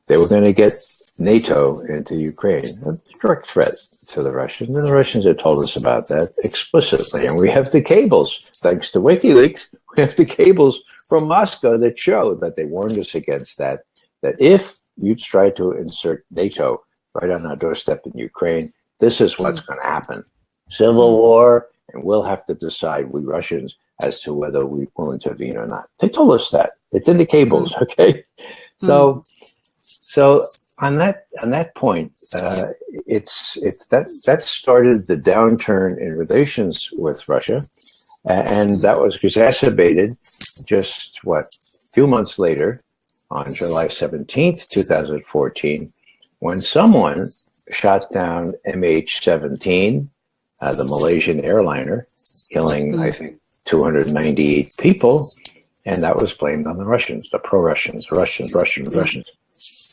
they were going to get NATO into Ukraine, a direct threat to the Russians. And the Russians had told us about that explicitly. And we have the cables, thanks to WikiLeaks, we have the cables from Moscow that show that they warned us against that if you try to insert NATO right on our doorstep in Ukraine, this is what's going to happen. Civil war, and we'll have to decide, we Russians, as to whether we will intervene or not. They told us that. It's in the cables, okay? So on that point, that started the downturn in relations with Russia, and that was exacerbated just a few months later, on July 17th, 2014, when someone shot down MH17, the Malaysian airliner, killing, I think, 298 people, and that was blamed on the Russians, the pro-Russians, Russians.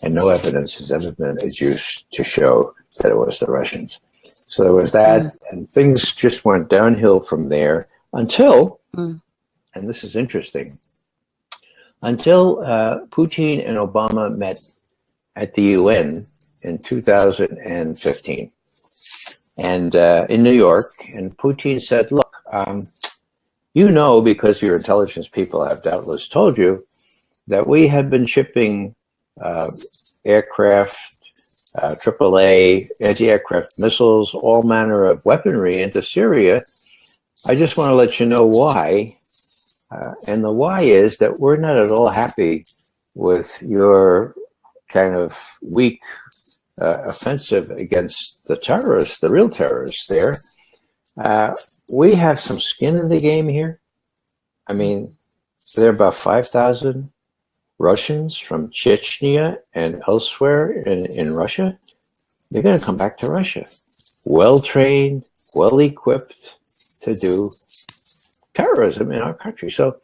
And no evidence has ever been adduced to show that it was the Russians. So there was that, and things just went downhill from there until, and this is interesting, until Putin and Obama met at the UN in 2015, and in New York, and Putin said, look, because your intelligence people have doubtless told you, that we have been shipping aircraft, AAA, anti-aircraft missiles, all manner of weaponry into Syria. I just want to let you know why. And the why is that we're not at all happy with your kind of weak offensive against the terrorists, the real terrorists there. We have some skin in the game here. I mean, there are about 5,000 Russians from Chechnya and elsewhere in Russia. They're going to come back to Russia, well-trained, well-equipped to do terrorism in our country. So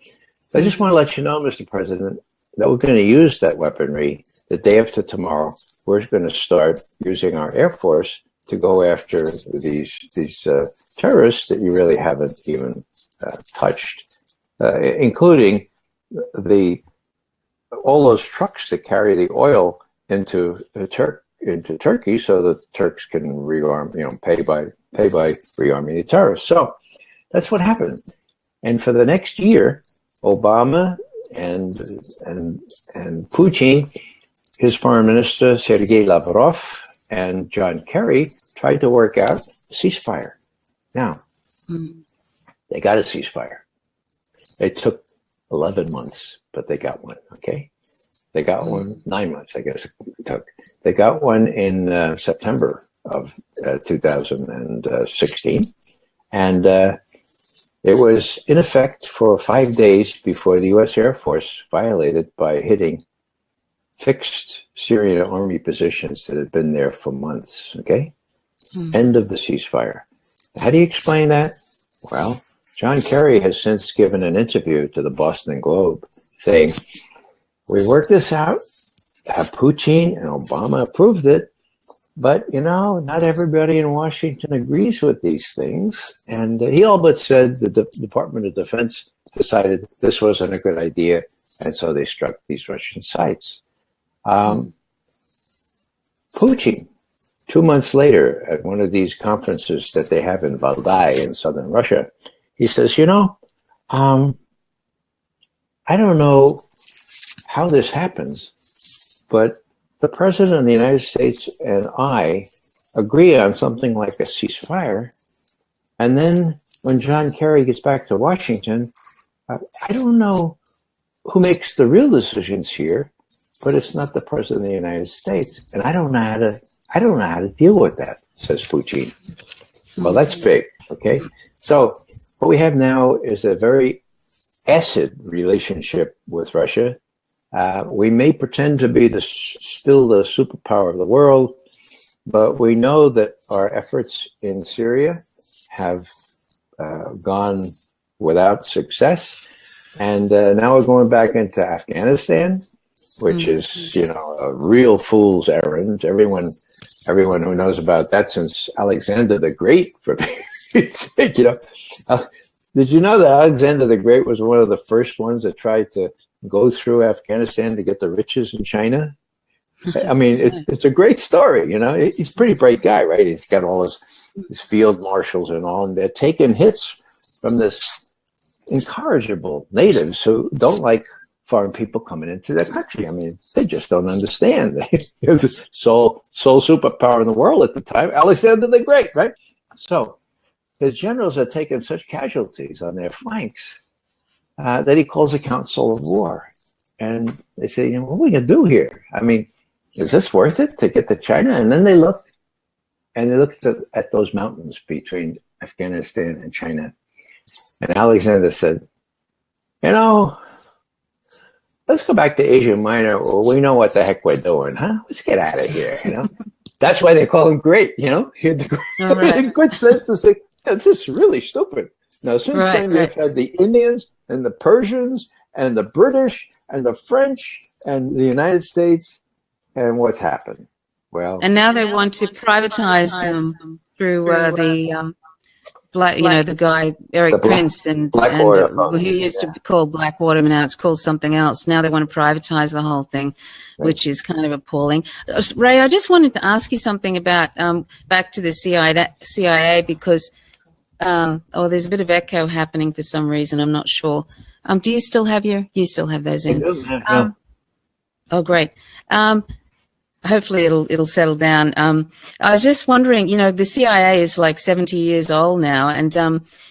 I just want to let you know, Mr. President, that we're going to use that weaponry the day after tomorrow. We're going to start using our Air Force to go after these terrorists that you really haven't even touched, including all those trucks that carry the oil into Turkey, so the Turks can rearm, pay by pay by rearming the terrorists. So that's what happened. And for the next year, Obama and Putin, his foreign minister, Sergei Lavrov, and John Kerry tried to work out a ceasefire. Now, they got a ceasefire. It took 11 months, but they got one, okay? They got one, 9 months, I guess it took. They got one in September of 2016. And it was in effect for 5 days before the U.S. Air Force violated by hitting fixed Syrian army positions that had been there for months, okay? End of the ceasefire. How do you explain that? Well, John Kerry has since given an interview to the Boston Globe saying, we worked this out, Putin and Obama approved it, but, you know, not everybody in Washington agrees with these things. And he all but said the Department of Defense decided this wasn't a good idea, and so they struck these Russian sites. Putin, 2 months later, at one of these conferences that they have in Valdai in southern Russia, he says, you know, I don't know how this happens, but the President of the United States and I agree on something like a ceasefire. And then when John Kerry gets back to Washington, I don't know who makes the real decisions here, but it's not the President of the United States. And I don't know how to deal with that, says Putin. Well, that's big, okay? So what we have now is a very acid relationship with Russia. We may pretend to be still the superpower of the world, but we know that our efforts in Syria have gone without success. And now we're going back into Afghanistan, which is, you know, a real fool's errand. Everyone who knows about that since Alexander the Great, for Pete's sake, you know. Did you know that Alexander the Great was one of the first ones that tried to go through Afghanistan to get the riches in China? I mean, it's a great story, you know. He's a pretty bright guy, right? He's got all his field marshals and all, and they're taking hits from this incorrigible natives who don't like foreign people coming into their country. I mean, they just don't understand. He was the sole superpower in the world at the time, Alexander the Great, right? So his generals are taking such casualties on their flanks that he calls a council of war. And they say, you know, what are we going to do here? I mean, is this worth it to get to China? And then they looked at those mountains between Afghanistan and China. And Alexander said, you know, let's go back to Asia Minor. Well, we know what the heck we're doing, huh? Let's get out of here, you know? That's why they call him great, you know? He had the good sense to say, this is really stupid. Now, since then, we've had the Indians and the Persians and the British and the French and the United States. And what's happened? Well, and now they want to privatize through the guy Eric Prince and who used to be called Blackwater, but now it's called something else. Now they want to privatize the whole thing, which is kind of appalling. Ray, I just wanted to ask you something about back to the CIA because there's a bit of echo happening for some reason. I'm not sure. Do you still have you still have those in? Oh, great. Hopefully it'll settle down. I was just wondering, you know, the CIA is like 70 years old now, and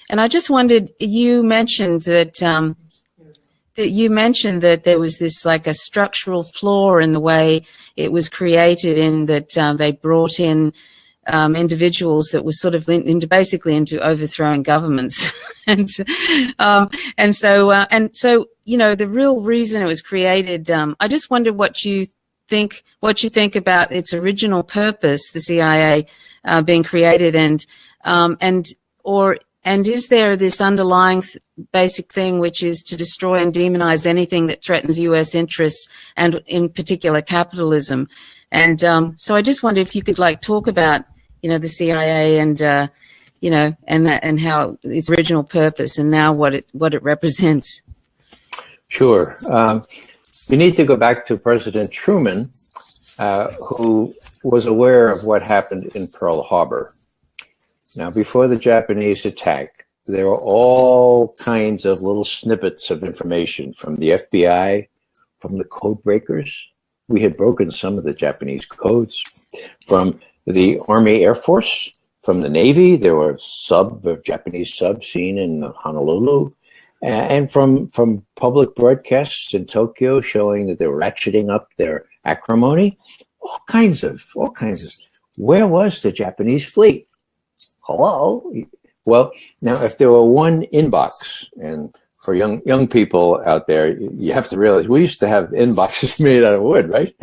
I just wondered. You mentioned that there was this like a structural flaw in the way it was created, in that they brought in individuals that were sort of basically into overthrowing governments, and so you know, the real reason it was created. I just wondered what you think about its original purpose, the CIA being created, and is there this underlying basic thing, which is to destroy and demonize anything that threatens U.S. interests, and in particular capitalism? And so I just wondered if you could like talk about, you know, the CIA and you know, and how its original purpose and now what it represents. Sure. You need to go back to President Truman, who was aware of what happened in Pearl Harbor. Now, before the Japanese attack, there were all kinds of little snippets of information from the FBI, from the code breakers. We had broken some of the Japanese codes, from the Army Air Force, from the Navy. There were Japanese subs seen in Honolulu, and from public broadcasts in Tokyo showing that they were ratcheting up their acrimony. All kinds of. Where was the Japanese fleet? Hello? Well, now if there were one inbox, and for young people out there, you have to realize we used to have inboxes made out of wood, right?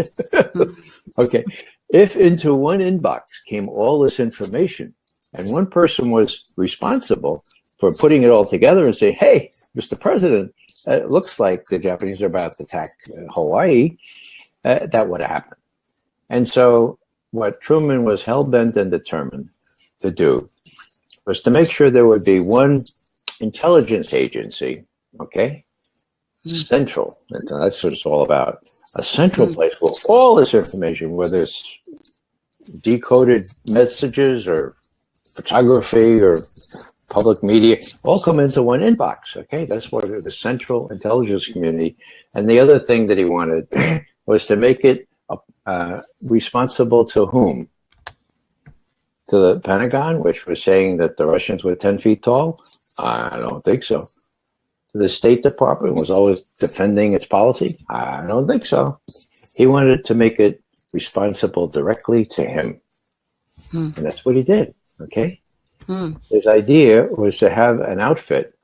Okay. If into one inbox came all this information, and one person was responsible for putting it all together and say, hey, Mr. President, it looks like the Japanese are about to attack Hawaii, that would happen. And so what Truman was hell-bent and determined to do was to make sure there would be one intelligence agency, okay, central, that's what it's all about, a central place where all this information, whether it's decoded messages or photography or public media, all come into one inbox, okay? That's what the central intelligence community. And the other thing that he wanted was to make it responsible to whom? To the Pentagon, which was saying that the Russians were 10 feet tall? I don't think so. To the State Department, was always defending its policy? I don't think so. He wanted to make it responsible directly to him. And that's what he did, okay? His idea was to have an outfit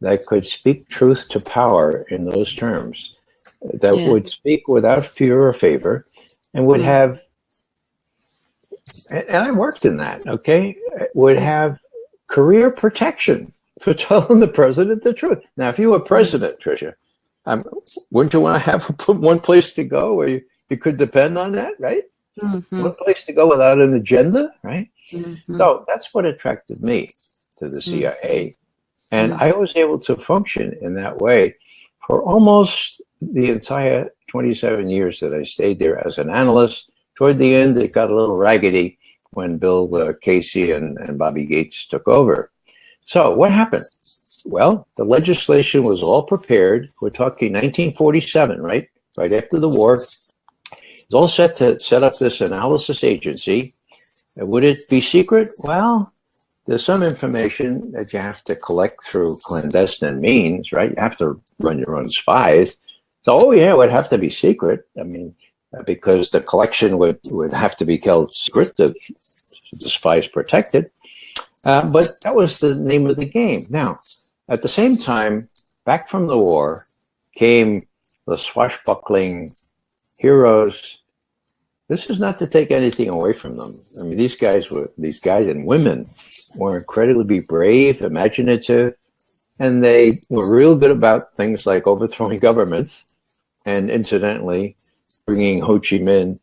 that could speak truth to power in those terms, that would speak without fear or favor, and would have, and I worked in that, okay, would have career protection for telling the president the truth. Now, if you were president, Tricia, wouldn't you want to have one place to go where you could depend on that, right? One place to go without an agenda, right? So that's what attracted me to the CIA. And I was able to function in that way for almost the entire 27 years that I stayed there as an analyst. Toward the end, it got a little raggedy when Bill Casey and Bobby Gates took over. So what happened? Well, the legislation was all prepared. We're talking 1947, right? Right after the war. It's all set to set up this analysis agency. Would it be secret? Well, there's some information that you have to collect through clandestine means, right? You have to run your own spies. So, oh yeah, it would have to be secret. I mean, because the collection would have to be kept secret, the spies protected. But that was the name of the game. Now, at the same time, back from the war came the swashbuckling heroes. This is not to take anything away from them. I mean, these guys and women were incredibly brave, imaginative, and they were real good about things like overthrowing governments and, incidentally, bringing Ho Chi Minh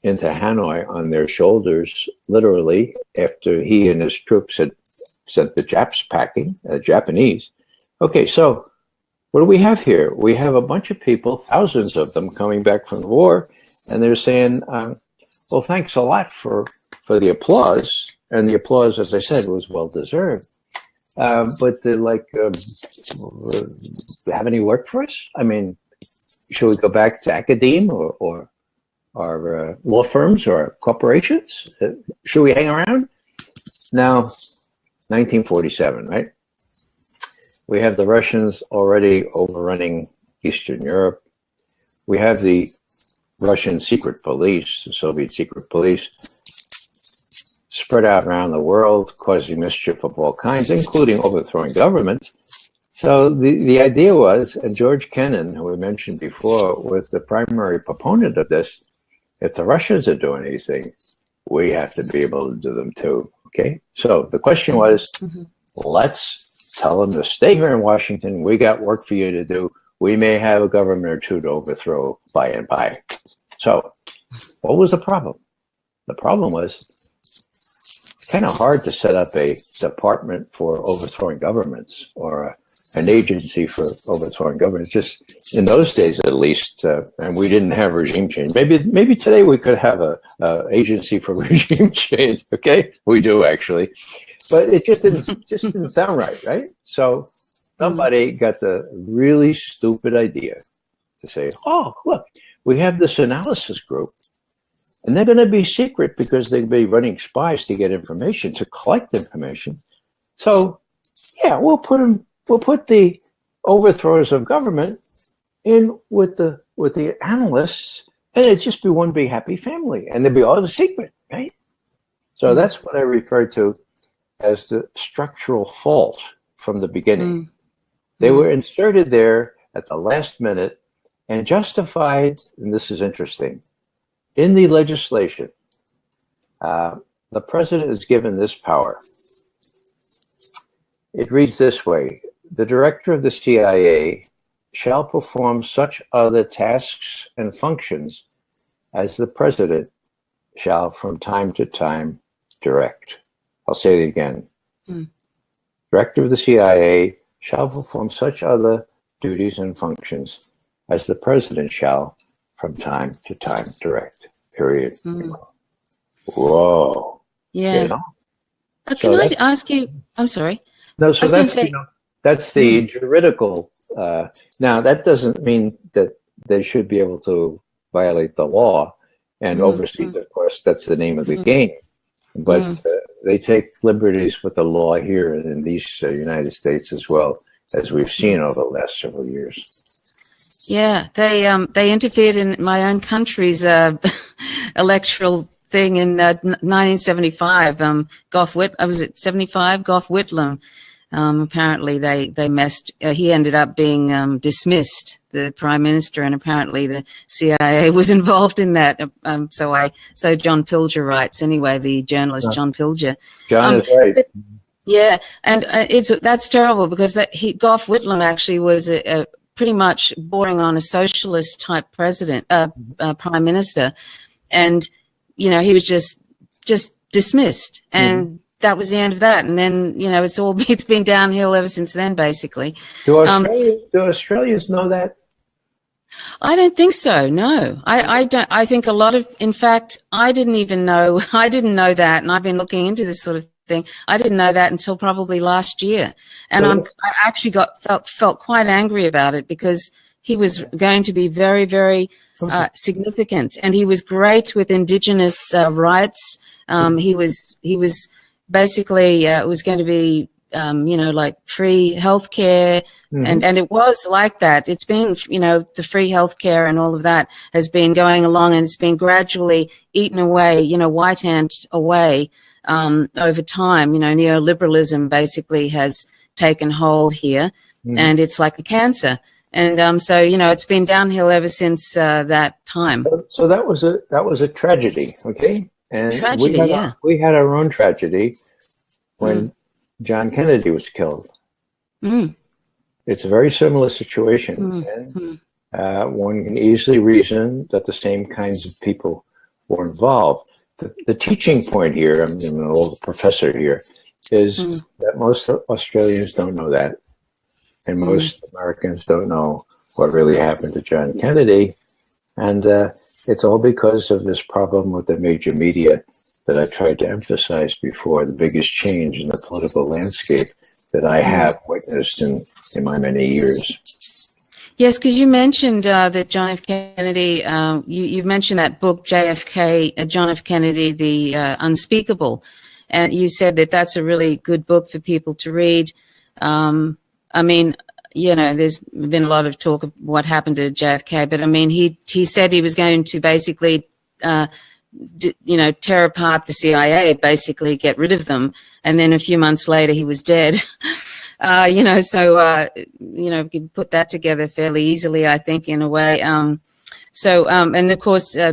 into Hanoi on their shoulders, literally, after he and his troops had sent the Japs packing, Japanese. Okay, so what do we have here? We have a bunch of people, thousands of them, coming back from the war, and they're saying, well, thanks a lot for the applause. And the applause, as I said, was well-deserved. But they're like, have any work for us? I mean, should we go back to academe or law firms or corporations? Should we hang around? Now, 1947, right? We have the Russians already overrunning Eastern Europe. We have the Russian secret police, the Soviet secret police, spread out around the world, causing mischief of all kinds, including overthrowing governments. So the idea was, and George Kennan, who we mentioned before, was the primary proponent of this. If the Russians are doing anything, we have to be able to do them too. Okay? So the question was, let's tell them to stay here in Washington. We got work for you to do. We may have a government or two to overthrow by and by. So what was the problem? The problem was it's kind of hard to set up a department for overthrowing governments or an agency for overthrowing governments. Just in those days, at least, and we didn't have regime change. Maybe today we could have a agency for regime change. Okay, we do actually. but it just didn't sound right, right? So somebody got the really stupid idea to say, oh, look, we have this analysis group, and they're going to be secret because they'll be running spies to get information, to collect information. So, yeah, we'll put the overthrowers of government in with the analysts, and it'd just be one big happy family, and they'd be all the secret, right? So that's what I refer to as the structural fault from the beginning. They were inserted there at the last minute and justified, and this is interesting, in the legislation, the president is given this power. It reads this way: the director of the CIA shall perform such other tasks and functions as the president shall from time to time direct. I'll say it again. Director of the CIA shall perform such other duties and functions as the president shall from time to time direct. Period. Whoa. Yeah. You know? Can I ask you? I'm sorry. No, so that's the juridical. Now, that doesn't mean that they should be able to violate the law and oversee. Of course, that's the name of the game. But they take liberties with the law here in these United States as well, as we've seen over the last several years. Yeah, they interfered in my own country's electoral thing in 1975. Was it 75? Gough Whitlam. Apparently they messed. He ended up being dismissed, the prime minister, and apparently the CIA was involved in that. So John Pilger writes. Anyway, the journalist John Pilger. John is right. But, yeah, and that's terrible because Gough Whitlam actually was a pretty much bordering on a socialist type prime minister, and he was just dismissed, and that was the end of that. And then it's been downhill ever since then, basically. Do Australians know that? I don't think so. No, I don't. I think a lot of, in fact, I didn't know that, and I've been looking into this sort of thing. I didn't know that until probably last year, and I actually felt quite angry about it because he was going to be very, very significant, and he was great with Indigenous rights. He was basically it was going to be like free healthcare, and it was like that. It's been the free healthcare and all of that has been going along, and it's been gradually eaten away, white ant away. Over time, neoliberalism basically has taken hold here, and it's like a cancer. And so, it's been downhill ever since that time. So that was a tragedy, okay? And tragedy, we had our own tragedy when John Kennedy was killed. It's a very similar situation, and one can easily reason that the same kinds of people were involved. The teaching point here, I'm an old professor here, is that most Australians don't know that, and most Americans don't know what really happened to John Kennedy, and it's all because of this problem with the major media that I tried to emphasize before, the biggest change in the political landscape that I have witnessed in my many years. Yes, because you mentioned that John F. Kennedy, you've mentioned that book, JFK, John F. Kennedy, The Unspeakable, and you said that that's a really good book for people to read. I mean, there's been a lot of talk of what happened to JFK, but I mean, he said he was going to basically, tear apart the CIA, basically get rid of them, and then a few months later he was dead. You can put that together fairly easily, I think, in a way. And of course, I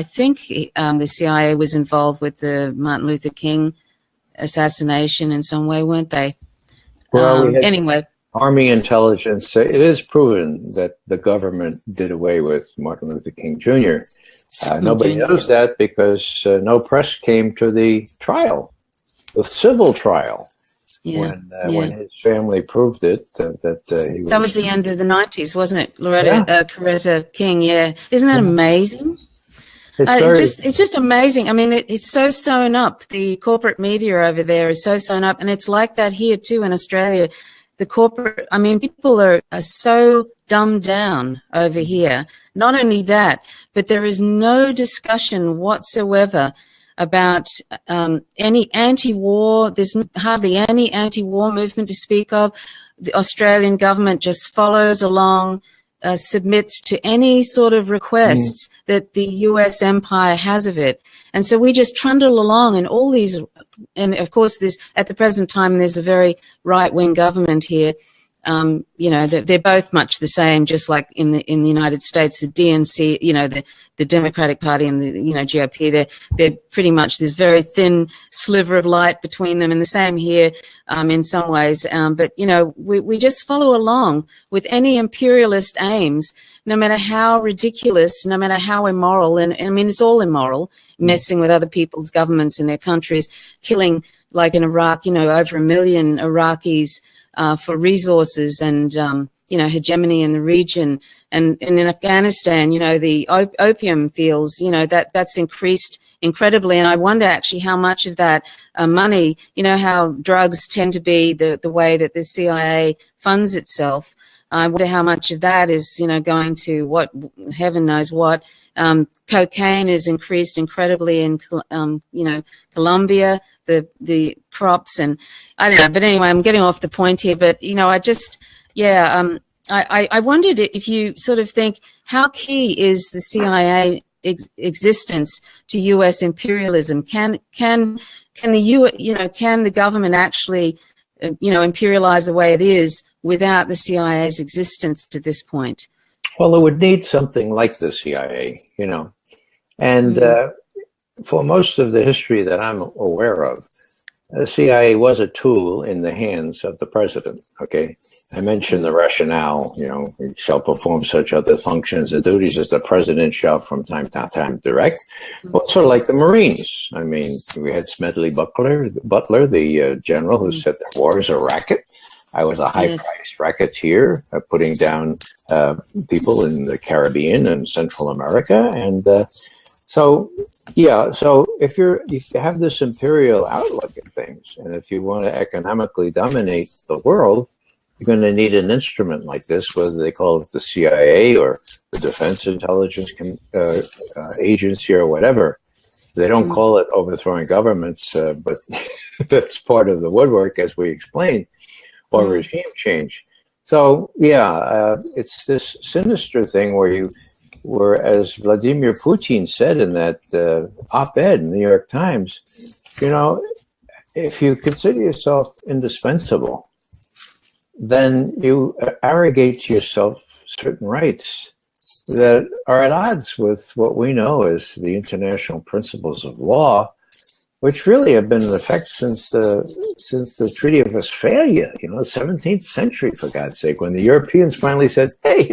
think the CIA was involved with the Martin Luther King assassination in some way, weren't they? Well, anyway. Army intelligence, it is proven that the government did away with Martin Luther King Jr. Nobody knows that because no press came to the trial, the civil trial, when his family proved it. That was the end of the 90s, wasn't it? Coretta King, yeah. Isn't that amazing? It's just amazing. I mean, it's so sewn up. The corporate media over there is so sewn up, and it's like that here too in Australia. People are so dumbed down over here. Not only that, but there is no discussion whatsoever about any anti-war. There's hardly any anti-war movement to speak of. The Australian government just follows along, submits to any sort of requests that the US empire has of it. And so we just trundle along in all these, and of course at the present time, there's a very right-wing government here. They're both much the same, just like in the United States, the DNC, the Democratic Party and the, GOP, they're pretty much this very thin sliver of light between them, and the same here in some ways. But we just follow along with any imperialist aims, no matter how ridiculous, no matter how immoral. And I mean, it's all immoral, messing with other people's governments in their countries, killing, like in Iraq, over 1 million Iraqis, for resources and, hegemony in the region. And in Afghanistan, the opium fields, that's increased incredibly. And I wonder actually how much of that money, how drugs tend to be the way that the CIA funds itself. I wonder how much of that is, going to what, heaven knows what. Cocaine is increased incredibly in, Colombia, the crops, and I don't know. But anyway, I'm getting off the point here. But, I wondered if you sort of think, how key is the CIA existence to U.S. imperialism? Can the government actually, imperialize the way it is without the CIA's existence at this point? Well, it would need something like the CIA, and for most of the history that I'm aware of, the CIA was a tool in the hands of the president. Okay, I mentioned the rationale. He shall perform such other functions and duties as the president shall from time to time direct. Well, sort of like the Marines. I mean, we had Smedley Butler, the general who said the war is a racket. I was a high-priced racketeer, putting down people in the Caribbean and Central America, and so if you have this imperial outlook at things, and if you want to economically dominate the world, you're going to need an instrument like this, whether they call it the CIA or the Defense Intelligence Agency or whatever. They don't call it overthrowing governments, but that's part of the woodwork, as we explained, or regime change. So it's this sinister thing where, as Vladimir Putin said in that op-ed in the New York Times, if you consider yourself indispensable, then you arrogate to yourself certain rights that are at odds with what we know as the international principles of law, which really have been in effect since the Treaty of Westphalia, the 17th century, for God's sake, when the Europeans finally said, hey,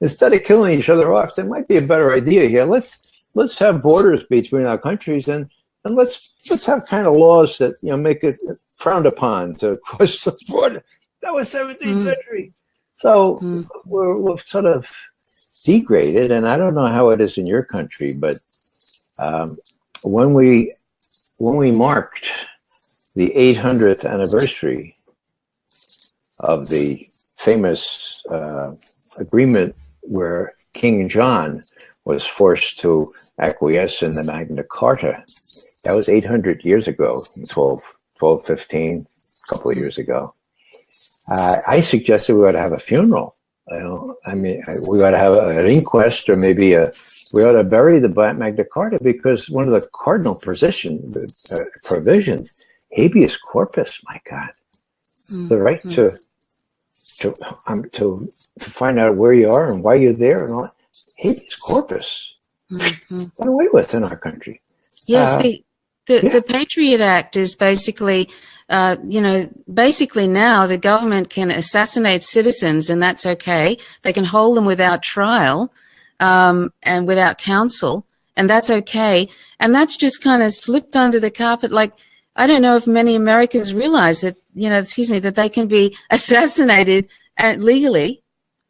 instead of killing each other off, there might be a better idea here. Let's have borders between our countries, and let's have kind of laws that make it frowned upon to cross the border. That was 17th century. So we're sort of degraded, and I don't know how it is in your country, but when we marked the 800th anniversary of the famous agreement where King John was forced to acquiesce in the Magna Carta, that was 800 years ago, 1215, a couple of years ago. I suggested we ought to have a funeral. We ought to have an inquest, or maybe we ought to bury the Magna Carta, because one of the cardinal provisions, habeas corpus, my God, the right to find out where you are and why you're there, and all that. Habeas corpus, done away with in our country. Yes, the Patriot Act is basically, basically now the government can assassinate citizens, and that's okay. They can hold them without trial and without counsel, and that's okay. And that's just kind of slipped under the carpet. Like, I don't know if many Americans realize that, that they can be assassinated legally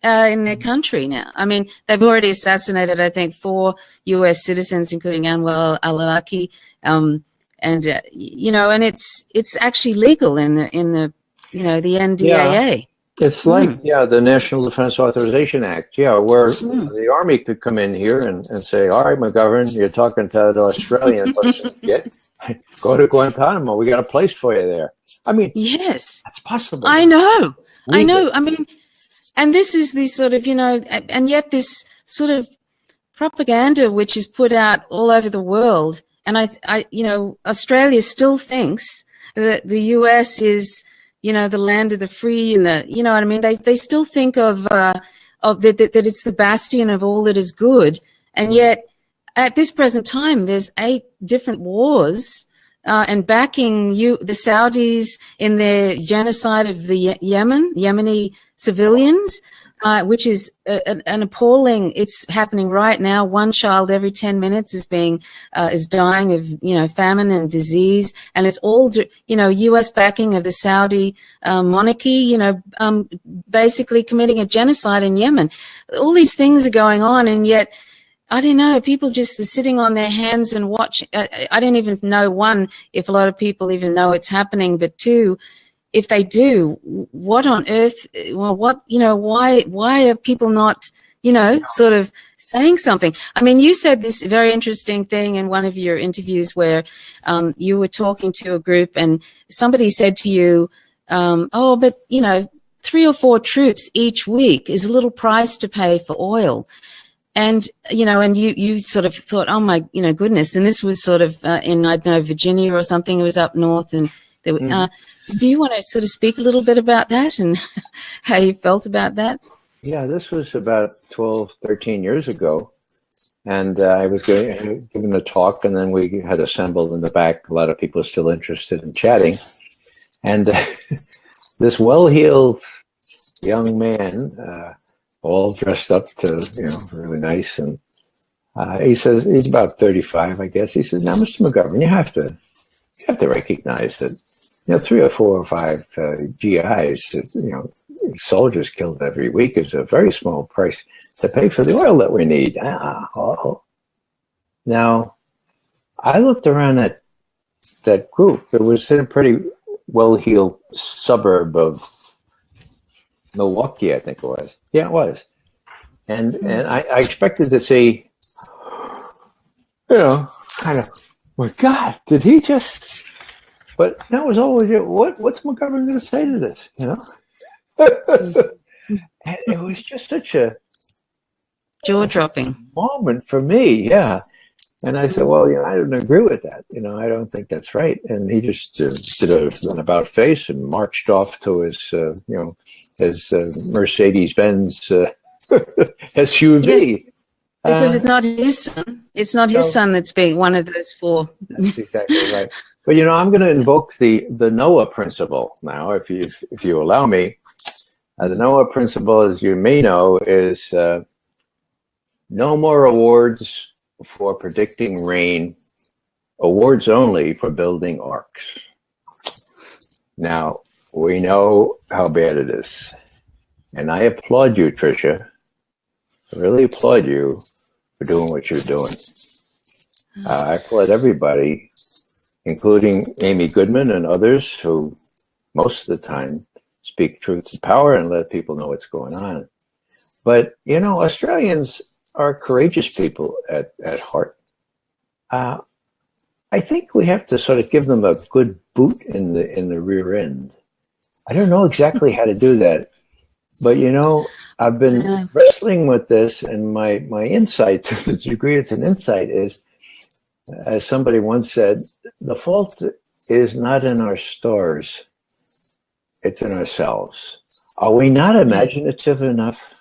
in their country now. I mean, they've already assassinated, I think, 4 U.S. citizens, including Anwar al-Awlaki, and it's actually legal in the the NDAA. Yeah. It's like, the National Defense Authorization Act, where the Army could come in here and say, all right, McGovern, you're talking to the Australian person, go to Guantanamo. We got a place for you there. I mean, yes, that's possible. I know. I know. I mean, and this is the sort of, and yet this sort of propaganda which is put out all over the world. And Australia still thinks that the US is, the land of the free and what I mean? They still think of that it's the bastion of all that is good. And yet at this present time, there's 8 different wars and backing the Saudis in their genocide of the Yemeni civilians, which is an appalling. It's happening right now. 1 child every 10 minutes is dying of famine and disease, and it's all U.S. backing of the Saudi monarchy. Basically committing a genocide in Yemen. All these things are going on, and yet I don't know. People just are sitting on their hands and watch. I don't even know, 1, if a lot of people even know it's happening, but 2, if they do, what on earth? Well, why are people not, sort of saying something? I mean, you said this very interesting thing in one of your interviews where you were talking to a group and somebody said to you, but 3 or 4 troops each week is a little price to pay for oil. And, and you sort of thought, oh my, goodness. And this was sort of in, I don't know, Virginia or something. It was up north. And there were, do you want to sort of speak a little bit about that and how you felt about that? Yeah, this was about 12, 13 years ago. And I was giving a talk, and then we had assembled in the back. A lot of people still interested in chatting. And this well-heeled young man, all dressed up to, really nice. And he says, he's about 35, I guess. He says, now, Mr. McGovern, you have to recognize that, 3 or 4 or 5 GIs, soldiers killed every week is a very small price to pay for the oil that we need. Now, I looked around that group. It was in a pretty well-heeled suburb of Milwaukee, I think it was. Yeah, it was. And I expected to see, kind of, my God, did he just... But that was always it. What's McGovern going to say to this? And it was just such a jaw-dropping moment for me. Yeah. And I said, well, I don't agree with that. I don't think that's right. And he just did an about face and marched off to his, his Mercedes-Benz SUV. Yes, because it's not his son. It's not his son that's being one of those 4. That's exactly right. But I'm going to invoke the Noah principle now, if you allow me. The Noah principle, as you may know, is no more awards for predicting rain, awards only for building arcs. Now, we know how bad it is. And I applaud you, Tricia. I really applaud you for doing what you're doing. I applaud everybody, including Amy Goodman and others who most of the time speak truth to power and let people know what's going on. But, Australians are courageous people at heart. I think we have to sort of give them a good boot in the rear end. I don't know exactly how to do that, but I've been wrestling with this, and my insight, to the degree it's an insight, is, as somebody once said, the fault is not in our stars, it's in ourselves. Are we not imaginative enough?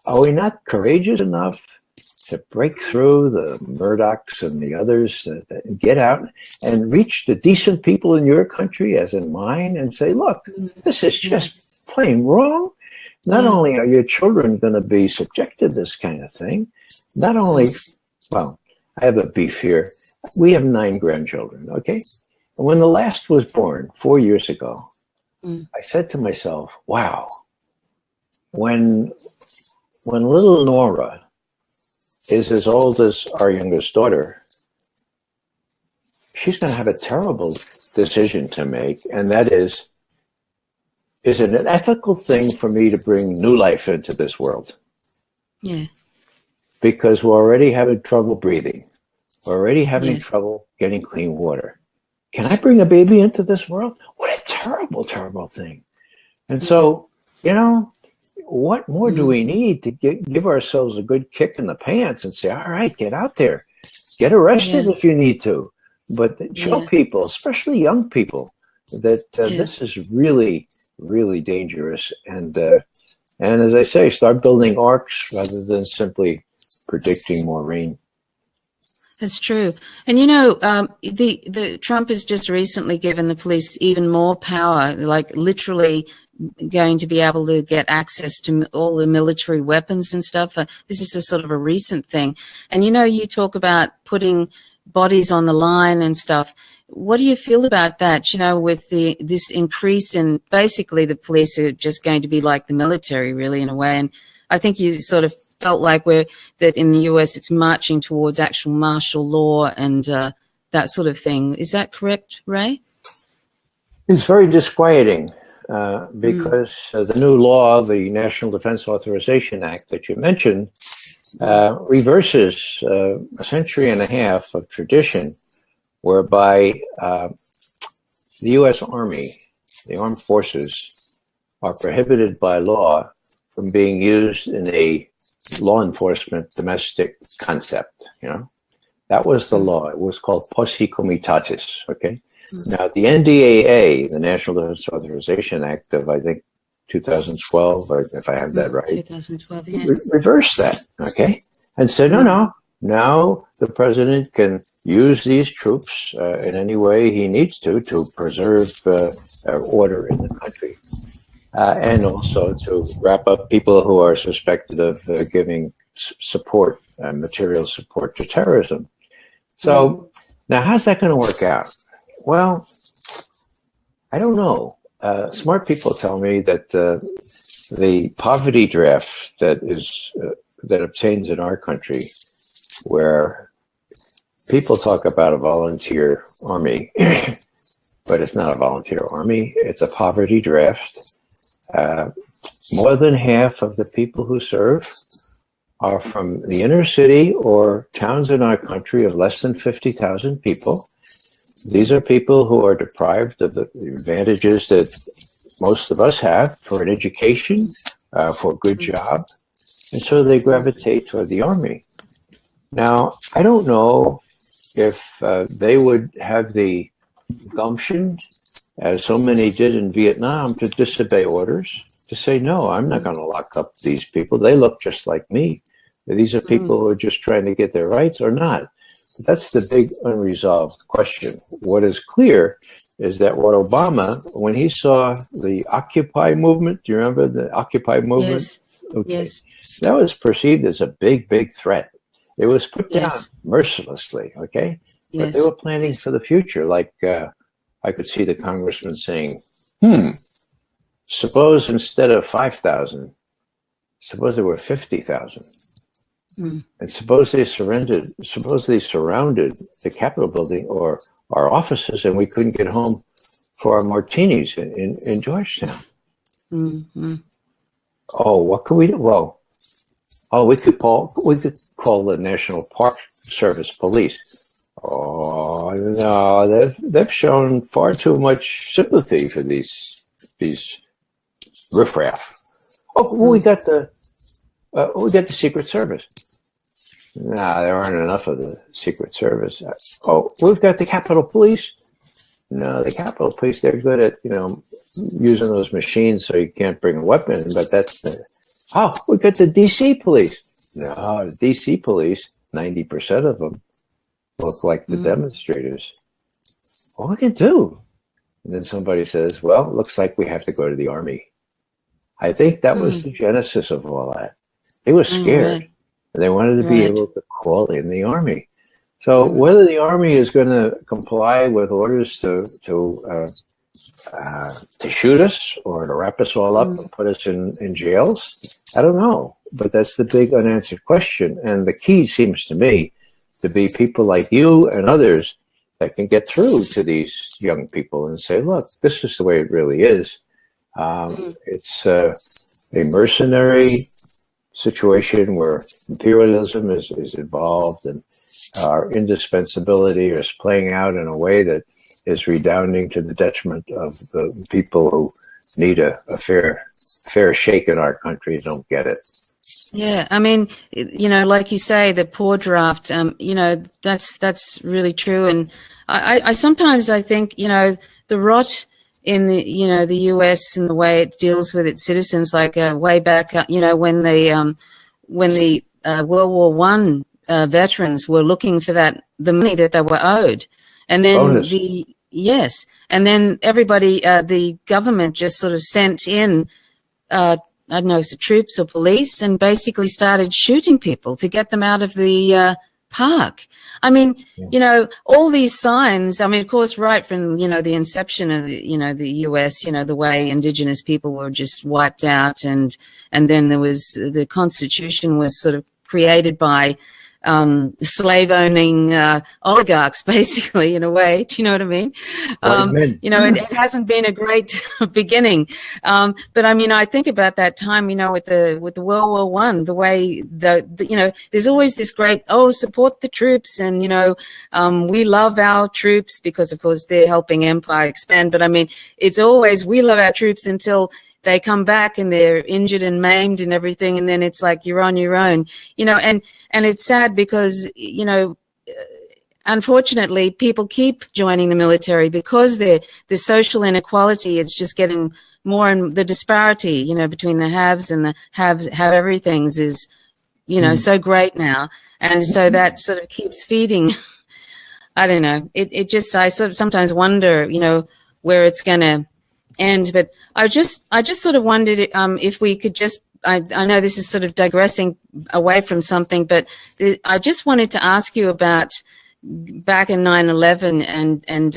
Are we not courageous enough to break through the Murdochs and the others, and get out and reach the decent people in your country, as in mine, and say, look, this is just plain wrong. Not only are your children going to be subjected to this kind of thing, not only, well, I have a beef here. We have 9 grandchildren, okay? And when the last was born 4 years ago, I said to myself, wow, when little Nora is as old as our youngest daughter, she's going to have a terrible decision to make, and that is it an ethical thing for me to bring new life into this world? Yeah. Because we're already having trouble breathing. We're already having Yes. trouble getting clean water. Can I bring a baby into this world? What a terrible, terrible thing. And so, you know, what more do we need to give ourselves a good kick in the pants and say, all right, get out there, get arrested if you need to, but show people, especially young people, that this is really, really dangerous. And as I say, start building arcs rather than simply predicting more rain. That's true. And, you know, the Trump has just recently given the police even more power, like literally going to be able to get access to all the military weapons and stuff. This is a sort of a recent thing. And, you know, you talk about putting bodies on the line and stuff. What do you feel about that, you know, with this increase in basically the police are just going to be like the military, really, in a way. And I think you sort of felt like that in the US it's marching towards actual martial law and that sort of thing. Is that correct, Ray? It's very disquieting because the new law, the National Defense Authorization Act that you mentioned, reverses a century and a half of tradition whereby the U.S. Army, the armed forces, are prohibited by law from being used in a law enforcement domestic concept. You know, that was the law. It was called posse comitatus. Okay. Now the NDAA, the National Defense Authorization Act of I think 2012, or if I have that right, 2012, yeah. Reversed that. Okay, and said no. Now the president can use these troops in any way he needs to preserve order in the country. And also to wrap up people who are suspected of giving support, material support to terrorism. So now how's that going to work out? Well, I don't know. Smart people tell me that the poverty draft that obtains in our country, where people talk about a volunteer army, but it's not a volunteer army, it's a poverty draft. More than half of the people who serve are from the inner city or towns in our country of less than 50,000 people. These are people who are deprived of the advantages that most of us have for an education, for a good job, and so they gravitate toward the army. Now, I don't know if they would have the gumption, as so many did in Vietnam, to disobey orders, to say, no, I'm not going to lock up these people. They look just like me. These are people who are just trying to get their rights or not. But that's the big unresolved question. What is clear is that what Obama, when he saw the Occupy movement, do you remember the Occupy movement? Yes. Okay. Yes. That was perceived as a big, big threat. It was put down mercilessly, okay? But they were planning for the future. Like I could see the congressman saying, suppose instead of 5,000, suppose there were 50,000. And suppose they surrounded the Capitol building or our offices and we couldn't get home for our martinis in Georgetown. Oh, what could we do? Well, we could call the National Park Service police. Oh no, they've shown far too much sympathy for these riffraff. Oh, well, we got the Secret Service. Nah, there aren't enough of the Secret Service. Oh, we've got the Capitol Police. No, the Capitol Police, they're good at, using those machines so you can't bring a weapon, but we got the DC Police. No, the DC Police, 90% of them look like the demonstrators. What we can do? And then somebody says, well, it looks like we have to go to the Army. I think that was the genesis of all that. They were scared. And they wanted to be able to call in the Army. So whether the Army is going to comply with orders to to shoot us or to wrap us all up and put us in jails? I don't know. But that's the big unanswered question. And the key seems to me to be people like you and others that can get through to these young people and say, look, this is the way it really is. It's a mercenary situation where imperialism is involved, and our indispensability is playing out in a way that is redounding to the detriment of the people who need a fair shake in our country don't get it. Yeah, I mean, you know, like you say, the poor draft, you know, that's really true. And I sometimes I think, you know, the rot in the, you know, the US and the way it deals with its citizens, like way back, you know, when the World War One veterans were looking for the money that they were owed, and then Bonus. Yes, and then everybody, the government just sort of sent in, I don't know, if it's troops or police, and basically started shooting people to get them out of the park. I mean, you know, all these signs, I mean, of course, right from, you know, the inception of, you know, the US, you know, the way indigenous people were just wiped out, and then there was the Constitution was sort of created by slave-owning oligarchs, basically, in a way. Do you know what I mean? You know, it hasn't been a great beginning. But I mean, I think about that time, you know, with the World War One, the way the you know, there's always this great, support the troops, and you know, we love our troops because, of course, they're helping empire expand. But I mean, it's always we love our troops until they come back and they're injured and maimed and everything, and then it's like you're on your own, you know. And it's sad because, you know, unfortunately, people keep joining the military because the social inequality, it's just getting more, and the disparity, you know, between the haves and the have everything's is, you know, so great now, and so that sort of keeps feeding. I don't know. It just, I sort of sometimes wonder, you know, where it's going to end. But I just sort of wondered if we could just, I know this is sort of digressing away from something, but I just wanted to ask you about back in 9/11 and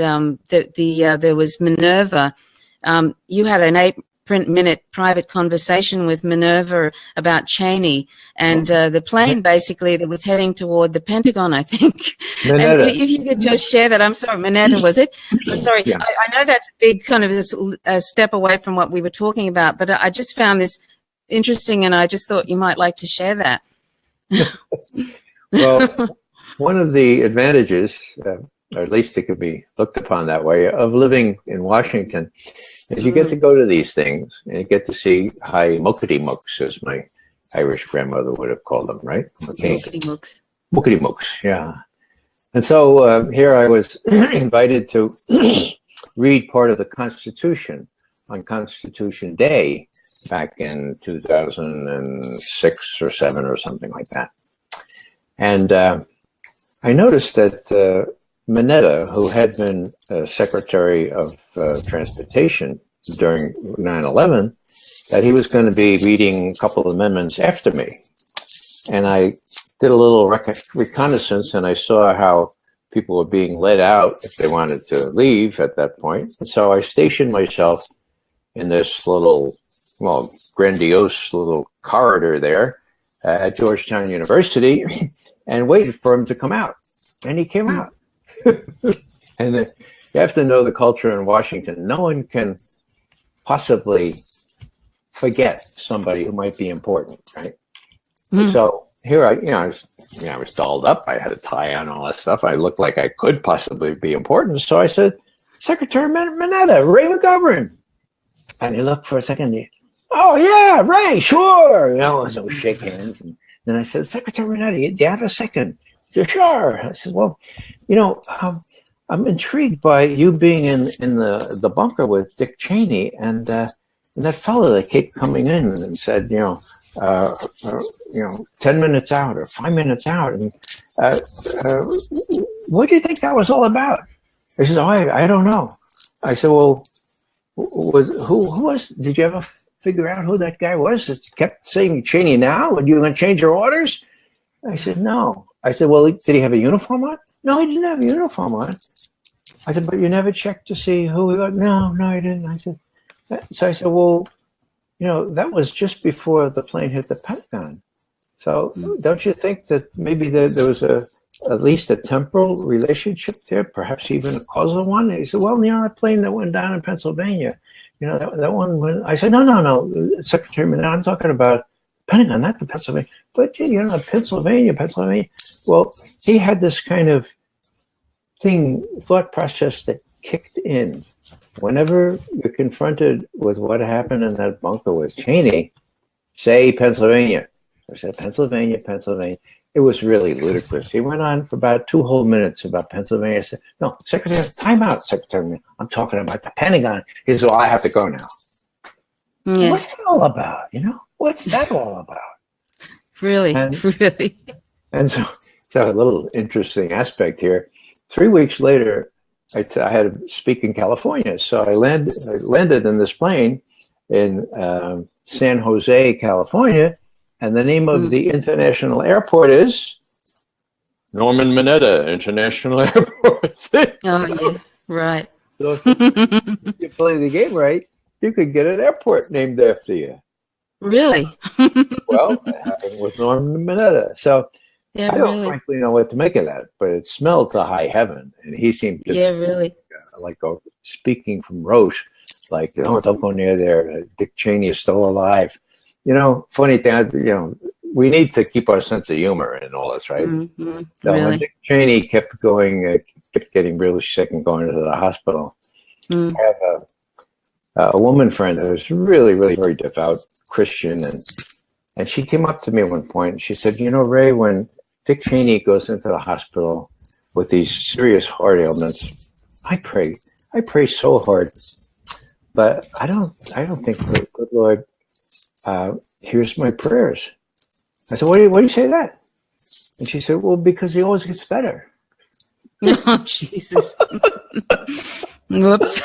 there was Minerva. You had an 8-minute private conversation with Minerva about Cheney and the plane basically that was heading toward the Pentagon, I think. And if you could just share that. I'm sorry, Mineta, was it? I'm sorry. Yeah. I know that's a big kind of a step away from what we were talking about, but I just found this interesting, and I just thought you might like to share that. Well, one of the advantages, or at least it could be looked upon that way, of living in Washington is you get to go to these things and you get to see high muckety-mucks, as my Irish grandmother would have called them, right? Okay. Muckety-mucks. Muckety-mucks, yeah. And so here I was invited to read part of the Constitution on Constitution Day back in 2006 or 7 or something like that. And I noticed that Mineta, who had been Secretary of Transportation during 9/11, that he was going to be reading a couple of amendments after me. And I did a little reconnaissance, and I saw how people were being let out if they wanted to leave at that point. And so I stationed myself in this little, well, grandiose little corridor there at Georgetown University and waited for him to come out. And he came out. And you have to know the culture in Washington. No one can possibly forget somebody who might be important, right? So here I was dolled up. I had a tie on, all that stuff. I looked like I could possibly be important. So I said, Secretary Mineta, Ray McGovern. And he looked for a second. Oh, yeah, Ray, sure. You know, so we shake hands. And then I said, Secretary Mineta, do you have a second? He said, sure. I said, well, you know, I'm intrigued by you being in the bunker with Dick Cheney and that fellow that kept coming in and said, 10 minutes out or 5 minutes out. And what do you think that was all about? He says, I don't know. I said, well, who was, did you ever figure out who that guy was that kept saying Cheney now? And you going to change your orders? I said, no. I said, well, did he have a uniform on? No, he didn't have a uniform on. I said, but you never checked to see who we got? No, I didn't. So I said, well, that was just before the plane hit the Pentagon. So don't you think that maybe there was at least a temporal relationship there, perhaps even a causal one? He said, well, that plane that went down in Pennsylvania, that one went. I said, no, Secretary Manette, I'm talking about Pentagon, not the Pennsylvania. But, Pennsylvania. Well, he had this kind of thought process that kicked in. Whenever you're confronted with what happened in that bunker with Cheney, say Pennsylvania. I said, Pennsylvania. It was really ludicrous. He went on for about 2 whole minutes about Pennsylvania. I said, no, Secretary, time out, Secretary. I'm talking about the Pentagon. He said, well, I have to go now. Yeah. What's that all about? What's that all about? Really? And so a little interesting aspect here. 3 weeks later, I had to speak in California. So I landed in this plane in San Jose, California. And the name of the international airport is Norman Mineta International Airport. Yeah, right. So if you play the game right, you could get an airport named after you. Really? Well, it happened with Norman Mineta. So I don't frankly know what to make of that, but it smelled to high heaven. And he seemed to really speaking from Roche, like, don't go near there. Dick Cheney is still alive. Funny thing, we need to keep our sense of humor in all this, right? Mm-hmm. So really? When Dick Cheney kept getting really sick and going to the hospital, I have a woman friend who was really, really very devout Christian, and she came up to me at one point and she said, Ray, when Dick Cheney goes into the hospital with these serious heart ailments, I pray so hard, but I don't think the good Lord here's my prayers. I said, why do you say that? And she said, well, because he always gets better. Oh, Jesus. Whoops.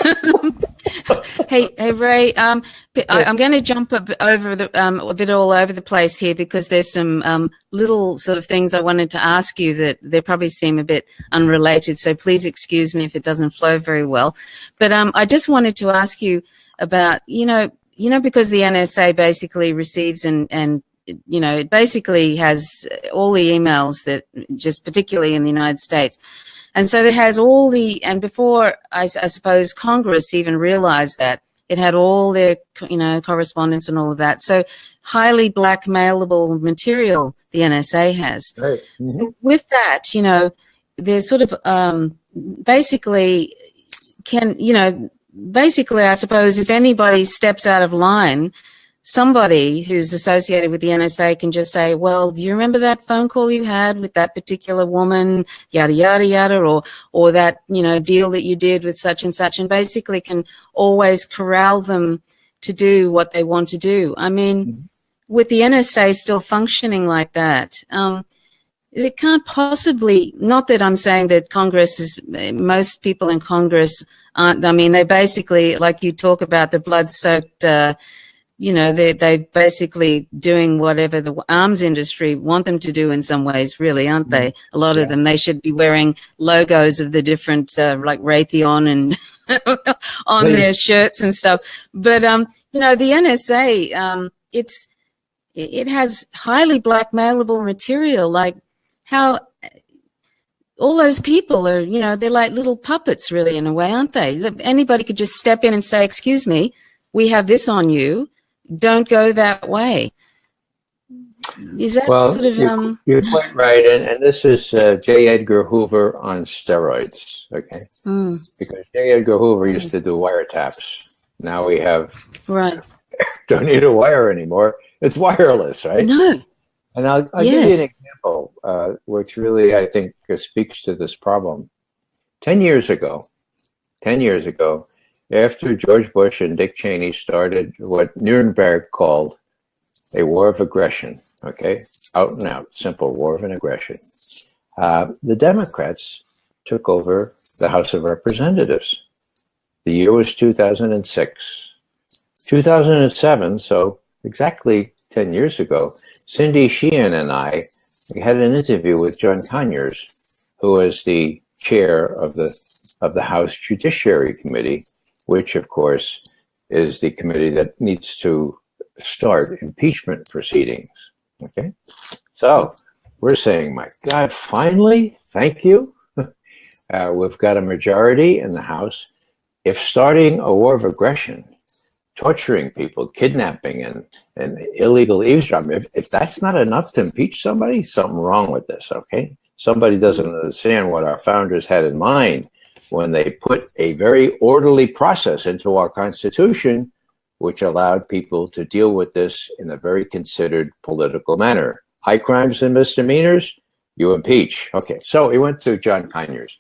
Hey, Ray, I'm going to jump a bit all over the place here because there's some little sort of things I wanted to ask you that they probably seem a bit unrelated. So please excuse me if it doesn't flow very well. But I just wanted to ask you about, because the NSA basically receives and it basically has all the emails that just particularly in the United States. And so it has all and before I suppose Congress even realized that, it had all their, correspondence and all of that. So highly blackmailable material the NSA has. Right. Mm-hmm. So with that, there's sort of basically I suppose if anybody steps out of line, somebody who's associated with the NSA can just say, well, do you remember that phone call you had with that particular woman, yada, yada, yada, or that, deal that you did with such and such, and basically can always corral them to do what they want to do. I mean, with the NSA still functioning like that, it can't possibly, not that I'm saying that most people in Congress aren't, I mean, they basically, like you talk about the blood-soaked, they're basically doing whatever the arms industry want them to do in some ways, really, aren't they? A lot of them, they should be wearing logos of the different, like Raytheon and on their shirts and stuff. But, the NSA, it has highly blackmailable material, like how all those people are, they're like little puppets really in a way, aren't they? Anybody could just step in and say, excuse me, we have this on you. Don't go that way. Is that sort of... You're quite right. And this is J. Edgar Hoover on steroids, okay? Because J. Edgar Hoover used to do wiretaps. Now we have... Right. Don't need a wire anymore. It's wireless, right? No. And I'll give you an example, which really, I think, speaks to this problem. 10 years ago, after George Bush and Dick Cheney started what Nuremberg called a war of aggression, okay? Out and out, simple war of an aggression. The Democrats took over the House of Representatives. The year was 2006. 2007, so exactly 10 years ago, Cindy Sheehan and I had an interview with John Conyers, who was the chair of the of the House Judiciary Committee, which, of course, is the committee that needs to start impeachment proceedings. Okay, so we're saying, my God, finally, thank you. We've got a majority in the House. If starting a war of aggression, torturing people, kidnapping, and illegal eavesdropping, if that's not enough to impeach somebody, something wrong with this, okay? Somebody doesn't understand what our founders had in mind when they put a very orderly process into our Constitution, which allowed people to deal with this in a very considered political manner. High crimes and misdemeanors, you impeach. Okay, so we went to John Conyers,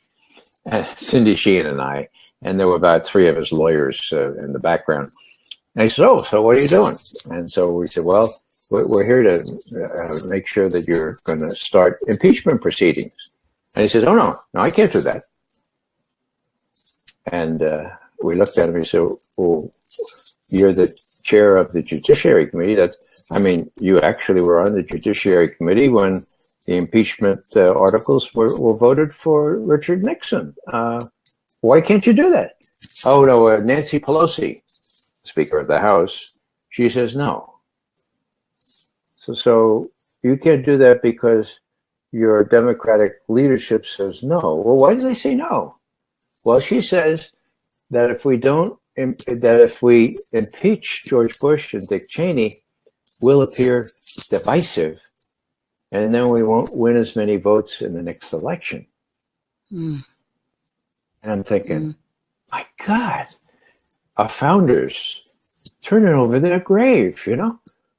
Cindy Sheehan and I, and there were about 3 of his lawyers in the background. And I said, so what are you doing? And so we said, well, we're here to make sure that you're going to start impeachment proceedings. And he said, oh, no, I can't do that. And we looked at him and he said, well, you're the chair of the Judiciary Committee. You actually were on the Judiciary Committee when the impeachment articles were voted for Richard Nixon. Why can't you do that? Oh, no, Nancy Pelosi, Speaker of the House, she says no. So you can't do that because your Democratic leadership says no. Well, why do they say no? Well, she says that if we impeach George Bush and Dick Cheney, we'll appear divisive, and then we won't win as many votes in the next election. And I'm thinking, my God, our founders turning over their grave,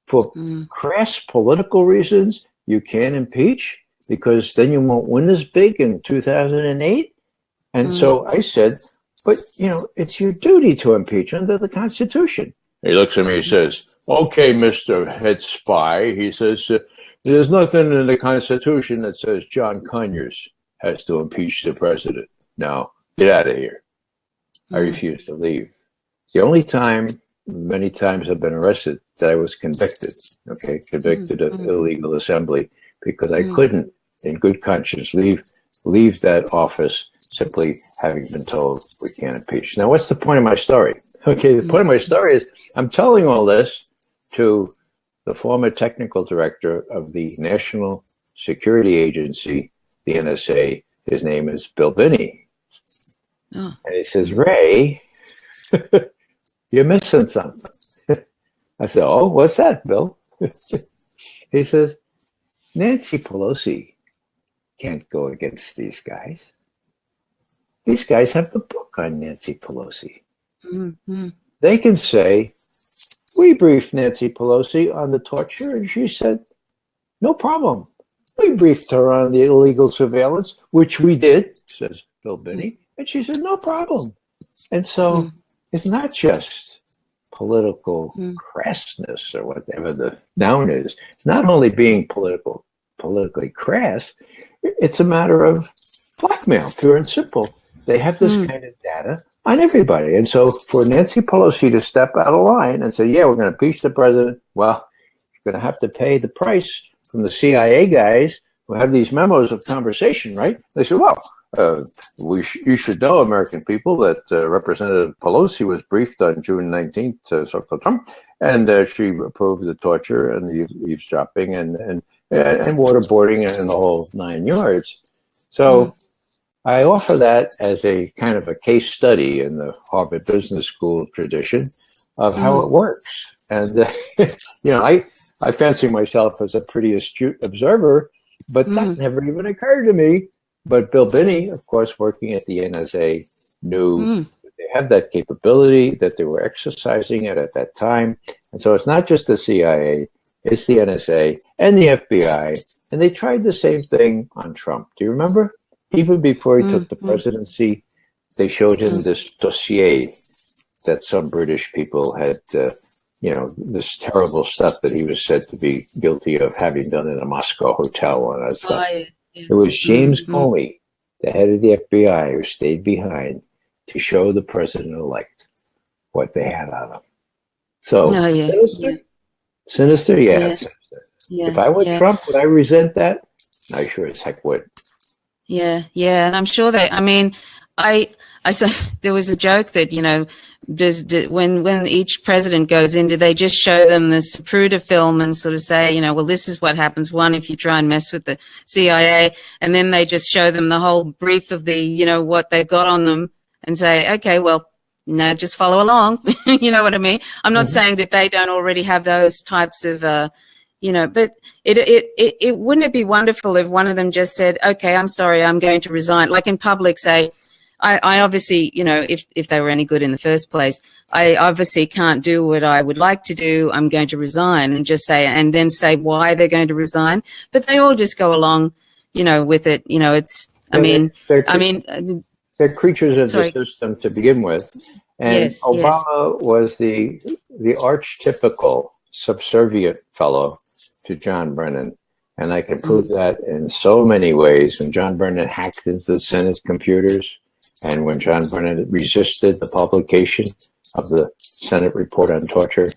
for crass political reasons. You can't impeach because then you won't win as big in 2008. And so I said, but, it's your duty to impeach under the Constitution. He looks at me, he says, okay, Mr. Head Spy. He says, there's nothing in the Constitution that says John Conyers has to impeach the president. Now, get out of here. I refuse to leave. It's the only time, many times I've been arrested, that I was convicted, convicted of illegal assembly, because I couldn't, in good conscience, leave that office simply having been told we can't impeach. Now, what's the point of my story? Okay, the point of my story is I'm telling all this to the former technical director of the National Security Agency, the NSA. His name is Bill Binney. And he says, Ray, you're missing something. I said, oh, what's that, Bill? He says, Nancy Pelosi can't go against these guys. These guys have the book on Nancy Pelosi. They can say, we briefed Nancy Pelosi on the torture, and she said, no problem. We briefed her on the illegal surveillance, which we did, says Bill Binney, and she said, no problem. And so it's not just political crassness or whatever the noun is. It's not only being politically crass, it's a matter of blackmail, pure and simple. They have this kind of data on everybody. And so for Nancy Pelosi to step out of line and say, yeah, we're going to impeach the president, well, you're going to have to pay the price from the CIA guys who have these memos of conversation, right? They said, well, you should know, American people, that Representative Pelosi was briefed on June 19th, and she approved the torture and the eavesdropping and waterboarding and the whole 9 yards. So I offer that as a kind of a case study in the Harvard Business School tradition of how it works. And, I fancy myself as a pretty astute observer, but that never even occurred to me. But Bill Binney, of course, working at the NSA, knew that they have that capability, that they were exercising it at that time. And so it's not just the CIA, it's the NSA and the FBI. And they tried the same thing on Trump. Do you remember? Even before he took the presidency, they showed him this dossier that some British people had, this terrible stuff that he was said to be guilty of having done in a Moscow hotel and that stuff. It was James Comey, the head of the FBI, who stayed behind to show the president-elect what they had on him. So, sinister? Yeah, sinister. If I were Trump, would I resent that? I sure as heck would. Yeah, and I'm sure I saw there was a joke that, when each president goes in, do they just show them the Zapruder film and sort of say, well, this is what happens, one, if you try and mess with the CIA, and then they just show them the whole brief of the, what they've got on them and say, okay, well, no, just follow along. You know what I mean? I'm not saying that they don't already have those types of, but it wouldn't it be wonderful if one of them just said, okay, I'm sorry, I'm going to resign, like in public, say, I obviously, if they were any good in the first place, I obviously can't do what I would like to do. I'm going to resign, and just say, and then say why they're going to resign. But they all just go along, with it. It's, they're creatures of the system to begin with. And yes, Obama was the archetypical subservient fellow to John Brennan. And I can prove that in so many ways. When John Brennan hacked into the Senate computers, and when John Brennan resisted the publication of the Senate report on torture,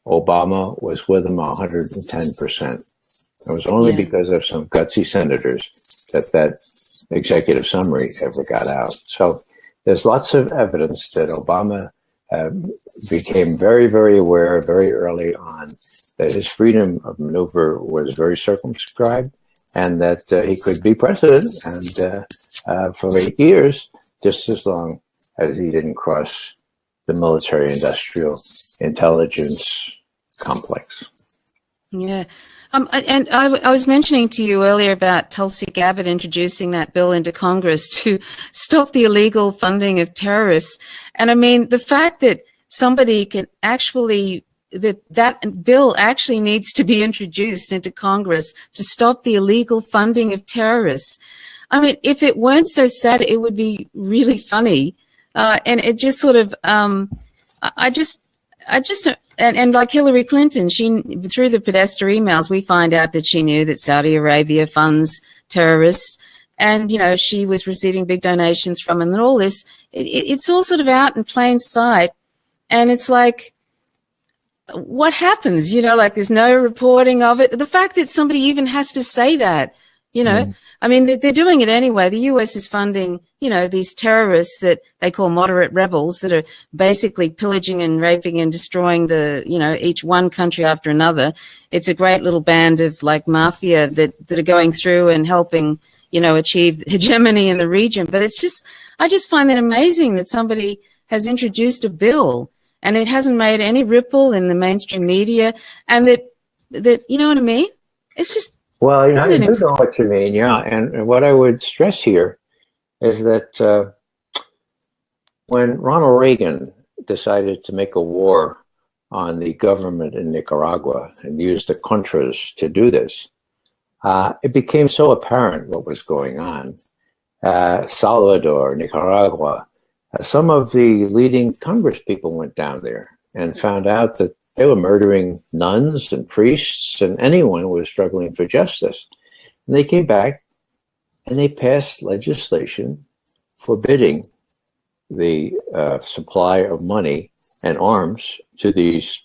Obama was with him 110%. It was only because of some gutsy senators that executive summary ever got out. So there's lots of evidence that Obama became very, very aware very early on that his freedom of maneuver was very circumscribed, and that he could be president and for 8 years, just as long as he didn't cross the military-industrial intelligence complex. Yeah. And I was mentioning to you earlier about Tulsi Gabbard introducing that bill into Congress to stop the illegal funding of terrorists. And I mean, the fact that somebody can actually, that bill actually needs to be introduced into Congress to stop the illegal funding of terrorists. I mean, if it weren't so sad, it would be really funny. And it just sort of, and like Hillary Clinton, through the Podesta emails, we find out that she knew that Saudi Arabia funds terrorists, and, she was receiving big donations from them, and all this, it's all sort of out in plain sight. And it's like, what happens? Like there's no reporting of it. The fact that somebody even has to say that, I mean, they're doing it anyway. The U.S. is funding, these terrorists that they call moderate rebels that are basically pillaging and raping and destroying each one country after another. It's a great little band of like mafia that are going through and helping, achieve hegemony in the region. But I just find that amazing that somebody has introduced a bill and it hasn't made any ripple in the mainstream media, and that you know what I mean? It's just, well, I do know what you mean, yeah. And what I would stress here is that when Ronald Reagan decided to make a war on the government in Nicaragua and use the Contras to do this, it became so apparent what was going on. Salvador, Nicaragua, some of the leading Congress people went down there and found out that they were murdering nuns and priests and anyone who was struggling for justice. And they came back and they passed legislation forbidding the supply of money and arms to these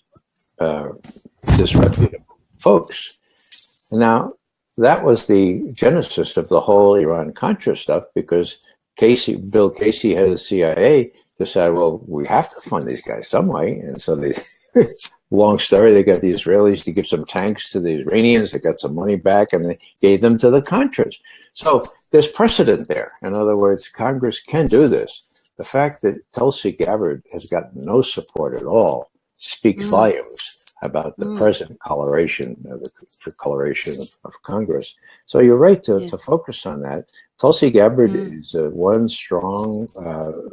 disreputable folks. Now, that was the genesis of the whole Iran-Contra stuff, because Bill Casey, head of the CIA, decided, well, we have to fund these guys some way. And so they, long story, they got the Israelis to give some tanks to the Iranians, they got some money back, and they gave them to the Contras. So there's precedent there. In other words, Congress can do this. The fact that Tulsi Gabbard has gotten no support at all speaks volumes about the present coloration of Congress. So you're right to focus on that. Tulsi Gabbard is one strong,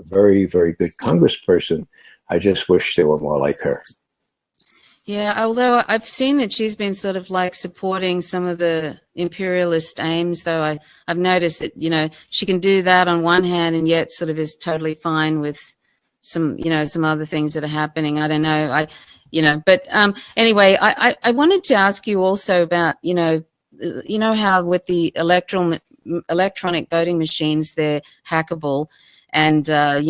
very, very good congressperson. I just wish there were more like her. Yeah, although I've seen that she's been sort of like supporting some of the imperialist aims, though I've noticed that, she can do that on one hand and yet sort of is totally fine with some other things that are happening. I don't know. But anyway, I wanted to ask you also about, how with the electronic voting machines, they're hackable. And, I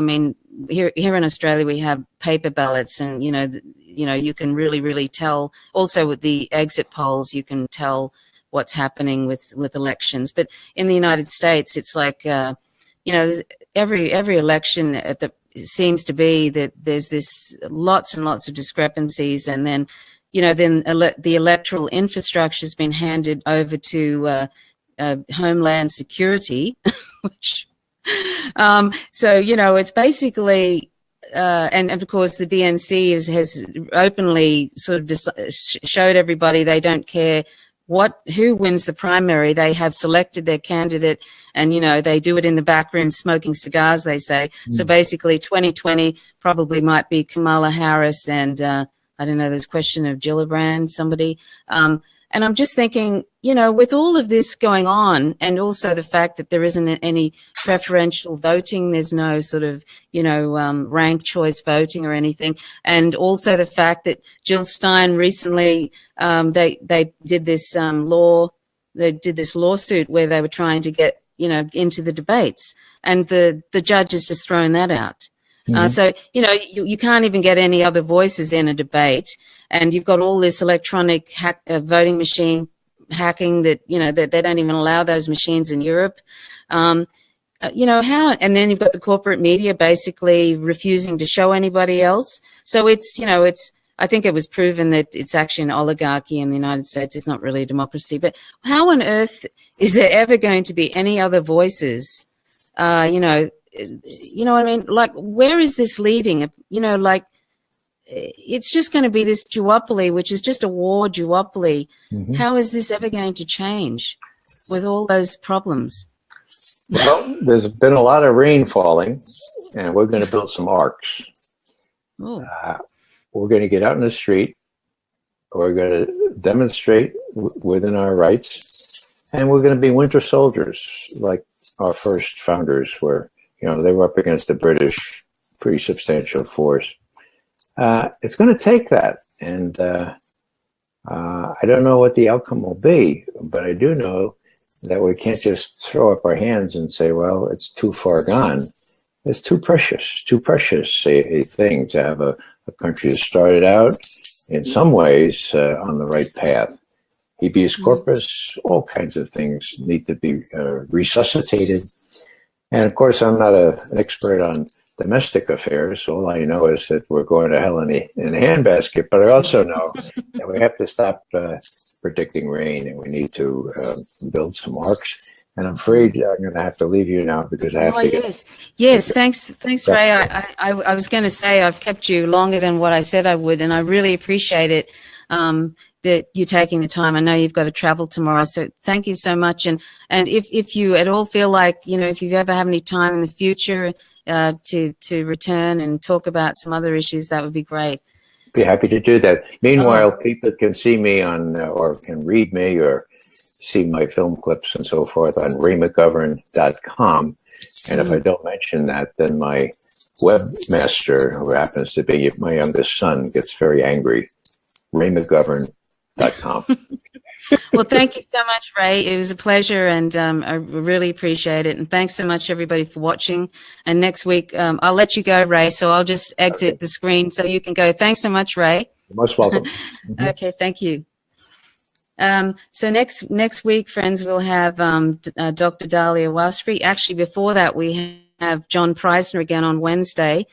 mean, here in Australia, we have paper ballots, and, you can really, really tell. Also with the exit polls, you can tell what's happening with elections. But in the United States, it's like, every election seems to be that there's this lots and lots of discrepancies, and then the electoral infrastructure has been handed over to Homeland Security, which so it's basically. And of course, the DNC has openly sort of showed everybody they don't care who wins the primary. They have selected their candidate, and they do it in the back room smoking cigars, they say. So basically 2020 probably might be Kamala Harris and I don't know, there's a question of Gillibrand, somebody. And I'm just thinking, with all of this going on, and also the fact that there isn't any preferential voting, there's no sort of, ranked choice voting or anything. And also the fact that Jill Stein recently, they did this lawsuit where they were trying to get, into the debates, and the judge has just thrown that out. So, you can't even get any other voices in a debate, and you've got all this electronic voting machine hacking that, that they don't even allow those machines in Europe. And then you've got the corporate media basically refusing to show anybody else. So I think it was proven that it's actually an oligarchy in the United States. It's not really a democracy. But how on earth is there ever going to be any other voices, you know what I mean? Like, where is this leading? It's just going to be this duopoly, which is just a war duopoly. Mm-hmm. How is this ever going to change with all those problems? Well, there's been a lot of rain falling, and we're going to build some arks. Oh. We're going to get out in the street. We're going to demonstrate within our rights, and we're going to be winter soldiers like our first founders were. They were up against the British, pretty substantial force. It's going to take that, and I don't know what the outcome will be, but I do know that we can't just throw up our hands and say, well, it's too far gone. It's too precious a thing to have a country that started out in some ways on the right path. Habeas corpus, all kinds of things need to be resuscitated. And of course, I'm not an expert on domestic affairs. All I know is that we're going to hell in a handbasket. But I also know that we have to stop predicting rain, and we need to build some arks. And I'm afraid I'm going to have to leave you now because I have to get... Yes. Thanks, Ray. I was going to say I've kept you longer than what I said I would, and I really appreciate it. That you're taking the time. I know you've got to travel tomorrow, so thank you so much. And if you at all feel like, if you ever have any time in the future to return and talk about some other issues, that would be great. Be happy to do that. Meanwhile, people can see me on or can read me or see my film clips and so forth on raymcgovern.com. And if I don't mention that, then my webmaster, who happens to be my youngest son, gets very angry. raymcgovern.com. Well, thank you so much, Ray. It was a pleasure, and I really appreciate it. And thanks so much, everybody, for watching. And next week, I'll let you go, Ray, so I'll just exit the screen so you can go. Thanks so much, Ray. You're most welcome. Mm-hmm. Okay, thank you. So next week, friends, we'll have Dr. Dahlia Wasfri. Actually, before that, we have John Preisner again on Wednesday.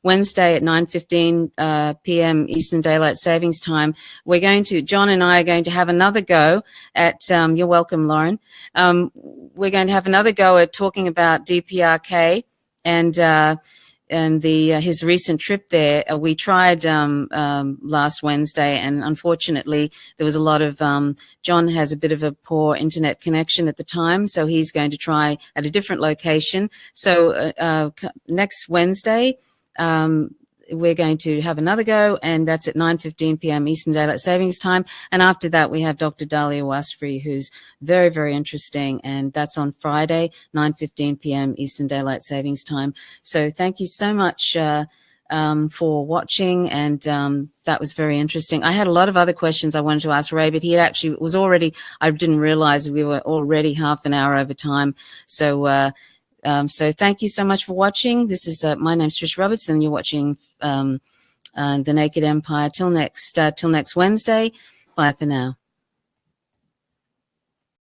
Wednesday at 9:15 p.m. Eastern Daylight Savings Time. John and I are going to have another go at, you're welcome, Lauren. We're going to have another go at talking about DPRK and his recent trip there. We tried last Wednesday, and unfortunately there was a lot of John has a bit of a poor internet connection at the time, so he's going to try at a different location. So next Wednesday we're going to have another go, and that's at 9:15 p.m. Eastern Daylight Savings Time. And after that, we have Dr. Dahlia Wasfri, who's very, very interesting, and that's on Friday, 9:15 p.m. Eastern Daylight Savings Time. So thank you so much for watching, and that was very interesting. I had a lot of other questions I wanted to ask Ray, but I didn't realize we were already half an hour over time. So thank you so much for watching. This is my name's Trish Robertson. You're watching The Naked Empire. Till next Wednesday. Bye for now.